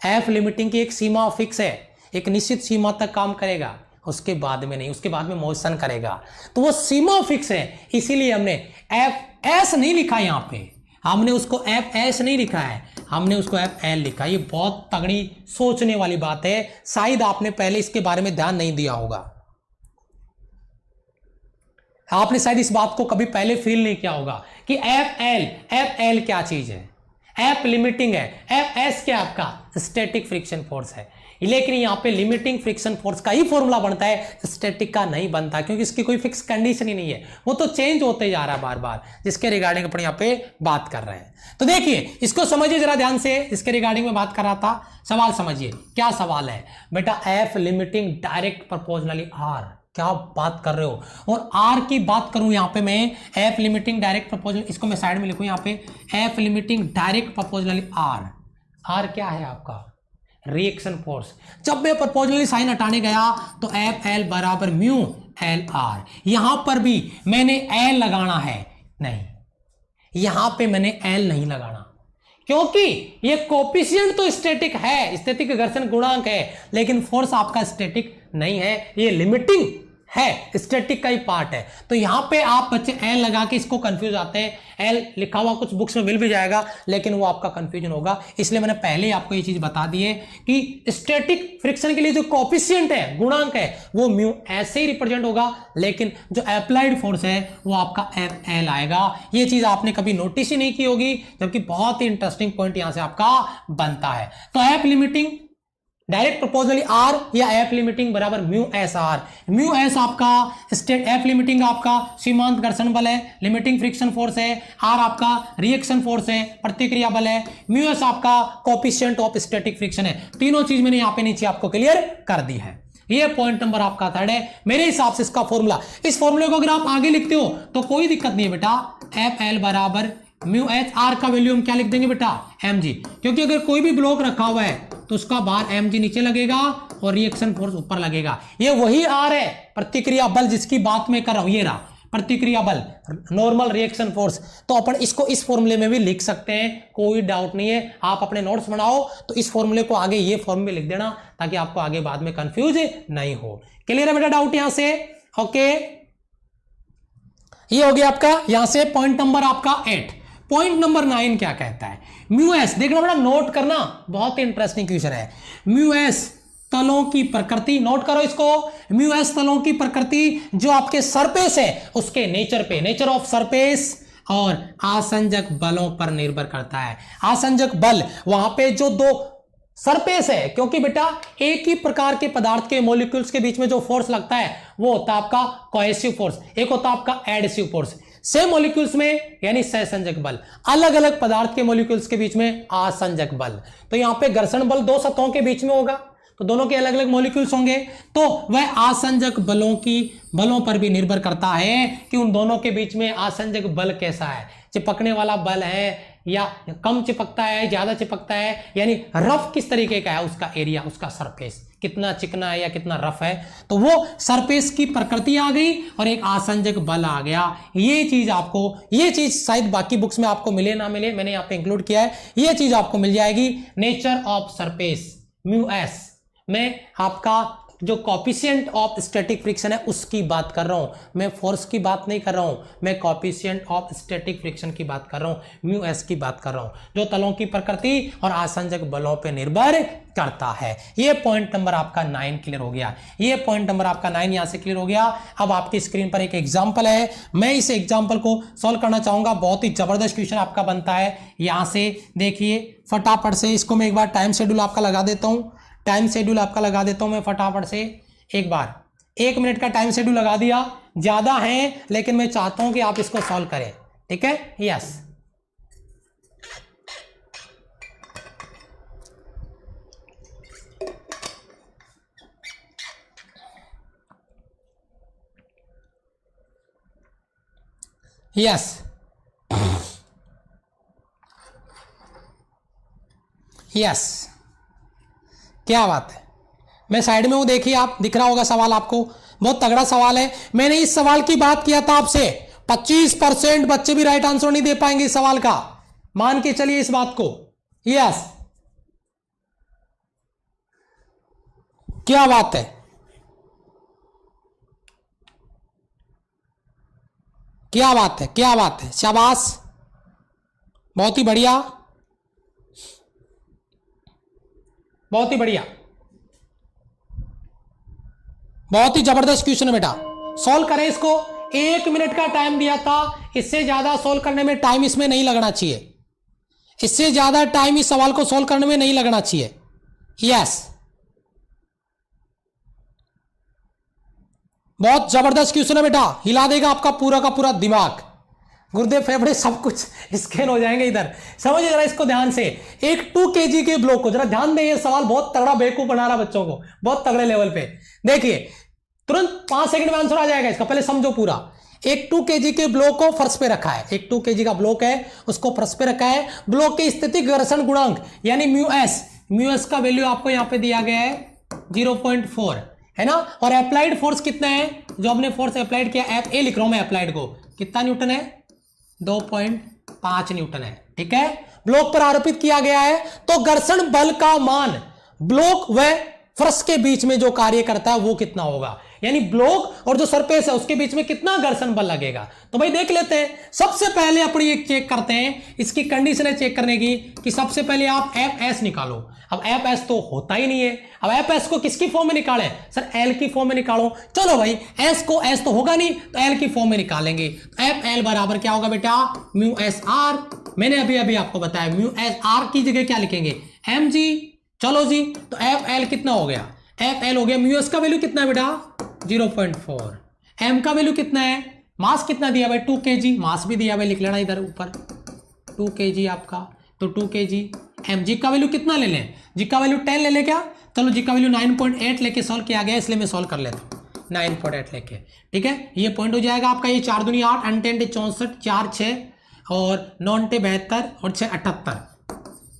एफ लिमिटिंग की एक सीमा फिक्स है, एक निश्चित सीमा तक काम करेगा, उसके बाद में नहीं, उसके बाद में मोशन करेगा। तो वो सीमा फिक्स है, इसीलिए हमने एफ एस नहीं लिखा, यहां पे हमने उसको एफ एस नहीं लिखा है, हमने उसको एफ एल लिखा। ये बहुत तगड़ी सोचने वाली बात है, शायद आपने पहले इसके बारे में ध्यान नहीं दिया होगा, आपने शायद इस बात को कभी पहले फील नहीं किया होगा कि एफ एल क्या चीज है, एफ लिमिटिंग है, एफ एस क्या आपका स्टैटिक फ्रिक्शन फोर्स है। लेकिन यहां पे लिमिटिंग फ्रिक्शन फोर्स का ही फॉर्मूला बनता है, स्टैटिक का नहीं बनता, क्योंकि इसकी कोई फिक्स कंडीशन ही नहीं है, वो तो चेंज होते जा रहा है बार बार, जिसके रिगार्डिंग अपन यहां पे बात कर रहे हैं। तो देखिए इसको समझिए जरा ध्यान से, इसके रिगार्डिंग में बात कर रहा था। सवाल समझिए, क्या सवाल है बेटा, F limiting direct proportionally R. क्या बात कर रहे हो, और आर की बात करूं यहां पे मैं, एफ लिमिटिंग डायरेक्ट प्रोपोर्शनल, इसको मैं साइड में लिखूं यहां पे, F limiting direct proportionally R. R क्या है आपका, रिएक्शन फोर्स। जब मैं प्रोपोर्शनली साइन हटाने गया तो एफ एल बराबर म्यू एल आर। यहां पर भी मैंने एल लगाना है, नहीं, यहां पे मैंने एल नहीं लगाना, क्योंकि ये कोफिशिएंट तो स्टैटिक है, स्टैटिक घर्षण गुणांक है, लेकिन फोर्स आपका स्टैटिक नहीं है, ये लिमिटिंग है, स्टैटिक का ही पार्ट है। तो यहां पे आप बच्चे एल लगा के इसको कंफ्यूज आते हैं। एल लिखा हुआ कुछ बुक्स में मिल भी जाएगा, लेकिन वो आपका कंफ्यूजन होगा, इसलिए मैंने पहले ही आपको ये चीज बता दी है कि स्टैटिक फ्रिक्शन के लिए जो कोफिशिएंट है, गुणांक है, वो म्यू ऐसे ही रिप्रेजेंट होगा, लेकिन जो अप्लाइड फोर्स है वो आपका एफ एल आएगा। ये चीज आपने कभी नोटिस ही नहीं की होगी, जबकि बहुत ही इंटरेस्टिंग पॉइंट यहां से आपका बनता है। तो F limiting direct proportionally R या एफ लिमिटिंग बराबर mu S R. Mu S आपका स्टेट, एफ लिमिटिंग आपका सीमांत घर्षण बल है, लिमिटिंग फ्रिक्शन फोर्स है, आर आपका रिएक्शन फोर्स है, प्रतिक्रिया बल है, म्यू एस आपका कोफिशिएंट ऑफ स्टैटिक फ्रिक्शन है। तीनों चीज मैंने यहां पे नीचे आपको क्लियर कर दी है। ये पॉइंट नंबर आपका 3 है। मेरे हिसाब से इसका फॉर्मूला, इस फॉर्मूले को अगर आप आगे लिखते हो तो कोई दिक्कत नहीं है बेटा, एफ एल बराबर म्यू एच, आर का वैल्यू हम क्या लिख देंगे बेटा, एम जी, क्योंकि अगर कोई भी ब्लॉक रखा हुआ है तो उसका बार एम जी नीचे लगेगा और रिएक्शन फोर्स ऊपर लगेगा। ये वही आर है, प्रतिक्रिया बल जिसकी बात मैं कर रहा हूं, ये रहा प्रतिक्रिया बल, नॉर्मल रिएक्शन फोर्स। तो अपन इसको इस फॉर्मूले में भी लिख सकते हैं, कोई डाउट नहीं है। आप अपने नोट्स बनाओ तो इस फॉर्मूले को आगे ये फॉर्म में लिख देना, ताकि आपको आगे बाद में कंफ्यूज नहीं हो। क्लियर है बेटा डाउट यहां से, ओके। ये हो गया आपका यहां से पॉइंट नंबर आपका 8। पॉइंट नंबर 9 क्या कहता है, म्यू एस, देखना बेटा, नोट करना, बहुत ही इंटरेस्टिंग क्वेश्चन है। म्यू एस तलों की प्रकृति, नोट करो इसको, म्यू एस तलों की प्रकृति जो आपके सरफेस है उसके नेचर पे, नेचर ऑफ सरफेस और आसंजक बलों पर निर्भर करता है। आसंजक बल वहां पे जो दो सरफेस है, क्योंकि बेटा एक ही प्रकार के पदार्थ के मॉलिक्यूल्स के बीच में जो फोर्स लगता है वो होता है आपका कोहेसिव फोर्स, एक होता है आपका एडहेसिव फोर्स। सेम मॉलिक्यूल्स में यानी सहसंजक बल, अलग अलग पदार्थ के मॉलिक्यूल्स के बीच में आसंजक बल। तो यहां पे घर्षण बल दो सतहों के बीच में होगा, तो दोनों के अलग अलग मॉलिक्यूल्स होंगे, तो वह आसंजक बलों पर भी निर्भर करता है कि उन दोनों के बीच में आसंजक बल कैसा है, चिपकने वाला बल है या कम चिपकता है, ज्यादा चिपकता है, यानी रफ किस तरीके का है, उसका एरिया, उसका सरफेस कितना चिकना है या कितना रफ है। तो वो सरफेस की प्रकृति आ गई और एक आसंजक बल आ गया। ये चीज शायद बाकी बुक्स में आपको मिले ना मिले, मैंने यहाँ पे इंक्लूड किया है, ये चीज आपको मिल जाएगी। Nature of surface mu S में आपका जो कॉफिशिएंट ऑफ स्टैटिक फ्रिक्शन है उसकी बात कर रहा हूं मैं, फोर्स की बात नहीं कर रहा हूं मैं, कॉफिशिएंट ऑफ स्टैटिक फ्रिक्शन की बात कर रहा हूं, म्यू एस की बात कर रहा हूं, जो तलों की प्रकृति और आसंजक बलों पे निर्भर करता है। ये पॉइंट नंबर आपका 9 क्लियर हो गया, ये पॉइंट नंबर आपका 9 यहां से क्लियर हो गया। अब आपकी स्क्रीन पर एक एग्जाम्पल है, मैं इस एग्जाम्पल को सॉल्व करना चाहूंगा, बहुत ही जबरदस्त क्वेश्चन आपका बनता है। यहां से देखिए फटाफट से इसको मैं एक बार टाइम शेड्यूल आपका लगा देता हूं, टाइम शेड्यूल आपका लगा देता हूं मैं फटाफट से, एक बार 1 मिनट का टाइम शेड्यूल लगा दिया, ज्यादा है लेकिन मैं चाहता हूं कि आप इसको सॉल्व करें, ठीक है। यस, यस, यस, क्या बात है। मैं साइड में हूं, देखिए आप, दिख रहा होगा सवाल आपको, बहुत तगड़ा सवाल है। मैंने इस सवाल की बात किया था आपसे, 25% बच्चे भी राइट आंसर नहीं दे पाएंगे इस सवाल का, मान के चलिए इस बात को। यस, क्या बात है, क्या बात है, क्या बात है, शाबाश, बहुत ही बढ़िया, बहुत ही बढ़िया, बहुत ही जबरदस्त क्वेश्चन है बेटा। सॉल्व करें इसको, 1 मिनट का टाइम दिया था, इससे ज्यादा सॉल्व करने में टाइम इसमें नहीं लगना चाहिए, इससे ज्यादा टाइम इस सवाल को सॉल्व करने में नहीं लगना चाहिए। यस, बहुत जबरदस्त क्वेश्चन है बेटा, हिला देगा आपका पूरा का पूरा दिमाग, गुर्दे फेफड़े सब कुछ स्कैन हो जाएंगे इधर। समझिए जरा इसको ध्यान से, एक 2 kg के ब्लॉक को जरा ध्यान दें, ये सवाल बहुत तगड़ा बेवकूफ बना रहा बच्चों को, बहुत तगड़े लेवल पे। देखिए तुरंत 5 सेकंड में आंसर आ जाएगा इसका, पहले समझो पूरा। एक 2 kg के ब्लॉक को फर्श पे रखा है, एक 2 kg का ब्लॉक है उसको फर्श पे रखा है, ब्लॉक के स्थितिक घर्षण गुणांक यानी म्यू एस का वैल्यू आपको यहां पे दिया गया है 0.4 है ना, और अप्लाइड फोर्स कितना है, जो आपने फोर्स अप्लाइड किया, एफ ए लिख रहा हूं मैं अप्लाइड को, कितना न्यूटन है, 2.5 न्यूटन है, ठीक है। ब्लॉक पर आरोपित किया गया है, तो घर्षण बल का मान ब्लॉक व फर्श के बीच में जो कार्य करता है वो कितना होगा, यानी ब्लॉक और जो सरफेस है उसके बीच में कितना घर्षण बल लगेगा। तो भाई देख लेते हैं, सबसे पहले अपनी एक चेक करते हैं, इसकी कंडीशन है चेक करने की कि सबसे पहले आप एफ एस निकालो। अब एफ एस तो होता ही नहीं है, अब एफ एस को किसकी फॉर्म में निकालें, सर एल की फॉर्म में निकालो। चलो भाई एस को, एस तो होगा नहीं तो एल की फॉर्म में निकालेंगे। एफ एल बराबर क्या होगा बेटा, म्यू एस आर, मैंने अभी अभी आपको बताया म्यू एस आर की जगह क्या लिखेंगे, एम जी। चलो जी, तो एफ एल कितना हो गया, एफ एल हो गया, म्यू एस का वैल्यू कितना है बेटा 0.4, एम का वैल्यू कितना है, मास कितना दिया भाई 2 kg, मास भी दिया भाई लिख लेना इधर ऊपर 2 kg आपका, तो 2 kg। एम जी का वैल्यू कितना ले लें, जी का वैल्यू 10 ले ले क्या, चलो जी का वैल्यू 9.8 लेके सॉल्व किया गया, इसलिए मैं सॉल्व कर लेता हूँ 9.8 लेके, ठीक है। ये पॉइंट हो जाएगा आपका, ये 4 दूनी 8, 8 64, 4 6 और 9 72 और 6 78,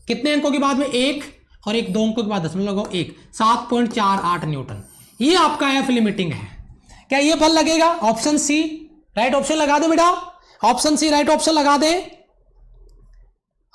कितने अंकों के बाद में 1 और 1 2 अंकों के बाद 0.1, 7.48 न्यूटन। ये आपका एफ लिमिटिंग है। क्या ये बल लगेगा, ऑप्शन सी राइट ऑप्शन लगा दे बेटा, ऑप्शन सी राइट ऑप्शन लगा दे,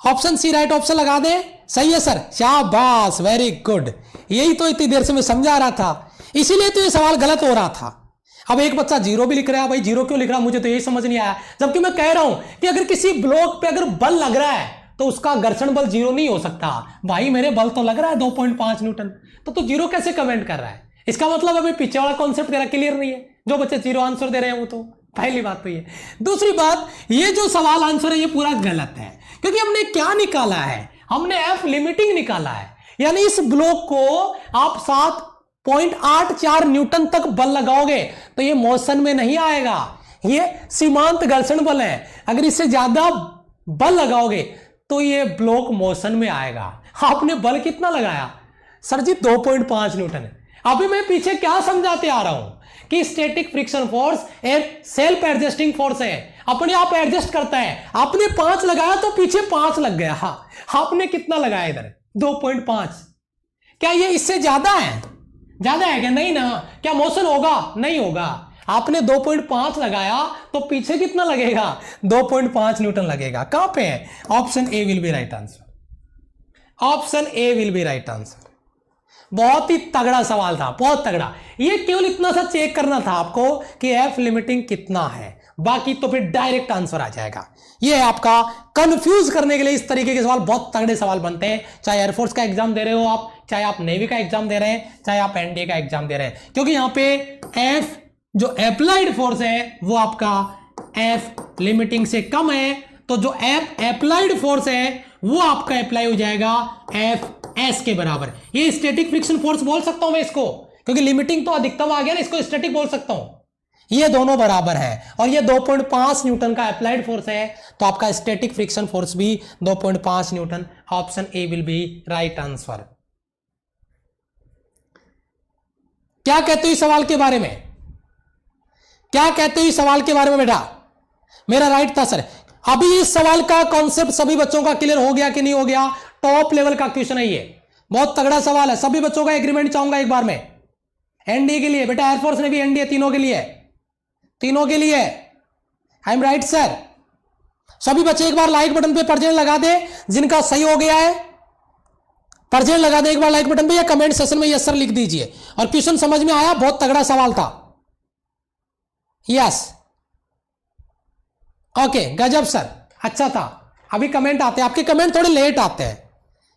ऑप्शन सी राइट ऑप्शन लगा दे, सही है सर, शाबाश, वेरी गुड। यही तो इतनी देर से मैं समझा रहा था, इसीलिए तो ये सवाल गलत हो रहा था। अब एक बच्चा 0 भी लिख रहा है, भाई 0 क्यों लिख रहा है, मुझे तो यही समझ नहीं आया, जबकि मैं कह रहा हूं कि अगर किसी ब्लॉक पे अगर बल लग रहा है तो उसका घर्षण बल 0 नहीं हो सकता। भाई मेरे बल तो लग रहा है 2.5 न्यूटन, तो तू 0 कैसे कमेंट कर रहा है, इसका मतलब अभी पीछे वाला कॉन्सेप्ट तेरा क्लियर नहीं है। जो बच्चे 0 आंसर दे रहे हैं वो तो पहली बात तो ये। दूसरी बात, ये जो सवाल आंसर है ये पूरा गलत है, क्योंकि हमने क्या निकाला है, हमने एफ लिमिटिंग निकाला है, यानी इस ब्लॉक को आप 7.84 न्यूटन तक बल लगाओगे तो ये मोशन में नहीं आएगा, ये सीमांत घर्षण बल है। अगर इससे ज्यादा बल लगाओगे तो ये ब्लॉक मोशन में आएगा। आपने बल कितना लगाया सर जी? 2.5 न्यूटन है। अभी मैं पीछे क्या समझाते आ रहा हूं कि स्टैटिक फ्रिक्शन फोर्स एक सेल्फ एडजस्टिंग फोर्स है, अपने आप एडजस्ट करता है। आपने 5 लगाया तो पीछे 5 लग गया। हाँ, आपने कितना लगाया इधर? 2.5। क्या ये इससे ज्यादा है? ज्यादा है क्या? नहीं ना। क्या मोशन होगा? नहीं होगा। आपने 2.5 लगाया तो पीछे कितना लगेगा? 2.5 न्यूटन लगेगा। कहां पे है? Option A will be right answer. Option A will be right answer. बहुत ही तगड़ा सवाल था, बहुत तगड़ा। ये केवल इतना सा चेक करना था आपको कि एफ लिमिटिंग कितना है, बाकी तो फिर डायरेक्ट आंसर आ जाएगा। ये है आपका कंफ्यूज करने के लिए इस तरीके के सवाल बहुत तगड़े सवाल बनते हैं, चाहे एयरफोर्स का एग्जाम दे रहे हो आप, चाहे आप नेवी का एग्जाम दे रहे हैं, चाहे आप एनडीए का एग्जाम दे रहे हैं, क्योंकि यहां पे एफ जो अप्लाइड फोर्स है वो आपका एफ लिमिटिंग से कम है, तो जो एफ अप्लाइड फोर्स है वो आपका अप्लाई हो जाएगा एफ एस के बराबर। ये स्टैटिक फ्रिक्शन फोर्स बोल सकता हूं मैं इसको, क्योंकि लिमिटिंग तो अधिकतम आ गया ना, इसको स्टैटिक बोल सकता हूं। ये दोनों बराबर है और ये 2.5 न्यूटन का अप्लाइड फोर्स है, तो आपका स्टैटिक फ्रिक्शन फोर्स भी 2.5 Newton. Option A will be right answer. क्या कहते हो इस सवाल के बारे में? क्या कहते हो इस सवाल के बारे में बेटा? मेरा राइट था सर। अभी इस सवाल का कॉन्सेप्ट सभी बच्चों का क्लियर हो गया कि नहीं हो गया? टॉप लेवल का क्वेश्चन है ये, बहुत तगड़ा सवाल है। सभी बच्चों का एग्रीमेंट चाहूंगा एक बार में। एनडीए के लिए बेटा, एयरफोर्स ने भी एनडीए, तीनों के लिए, तीनों के लिए। I am right sir. सभी बच्चे एक बार लाइक बटन पे परजेंट लगा दे जिनका सही हो गया है, परजेंट लगा दे एक बार लाइक बटन पे, या कमेंट सेशन में यस सर लिख दीजिए। और क्वेश्चन समझ में आया? बहुत तगड़ा सवाल था। यस, ओके, गजब सर, अच्छा था। अभी कमेंट आते हैं, आपके कमेंट थोड़े लेट आते हैं,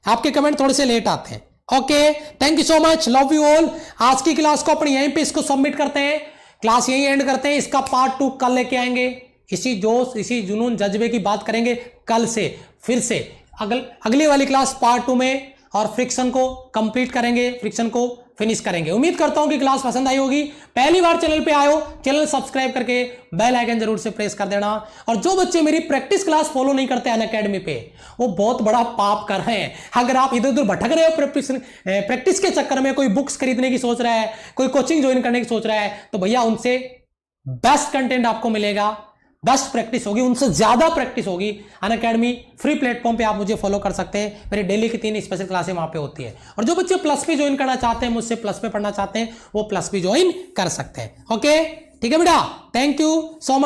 आपके कमेंट थोड़े से लेट आते हैं। Okay, thank you so much, love you all. आज की क्लास को अपन यहीं पे इसको सबमिट करते हैं, क्लास यहीं एंड करते हैं। इसका पार्ट 2 कल लेके आएंगे। इसी जोश, इसी जुनून, जज्बे की बात करेंगे कल से फिर से अगली वाली क्लास पार्ट 2 में, और फ्रिक्शन को कंप्लीट करेंगे, फ्रिक्शन को फिनिश करेंगे। उम्मीद करता हूं कि क्लास पसंद आई होगी। पहली बार चैनल पे आए हो, चैनल सब्सक्राइब करके बेल आइकन जरूर से प्रेस कर देना। और जो बच्चे मेरी प्रैक्टिस क्लास फॉलो नहीं करते अनअकैडमी पे, वो बहुत बड़ा पाप कर रहे हैं। अगर आप इधर उधर भटक रहे हो प्रैक्टिस के चक्कर में, कोई बुक्स खरीदने की सोच रहा है, कोई कोचिंग ज्वाइन करने की सोच रहा है, तो भैया उनसे बेस्ट कंटेंट आपको मिलेगा, बेस्ट प्रैक्टिस होगी, उनसे ज्यादा प्रैक्टिस होगी। अनअकैडमी फ्री प्लेटफॉर्म पे आप मुझे फॉलो कर सकते हैं। मेरी डेली की 3 स्पेशल क्लासें वहां पे होती है। और जो बच्चे प्लस पे ज्वाइन करना चाहते हैं, मुझसे प्लस पे पढ़ना चाहते हैं, वो प्लस पे ज्वाइन कर सकते हैं। ओके, ठीक है बेटा, थैंक यू सो मच।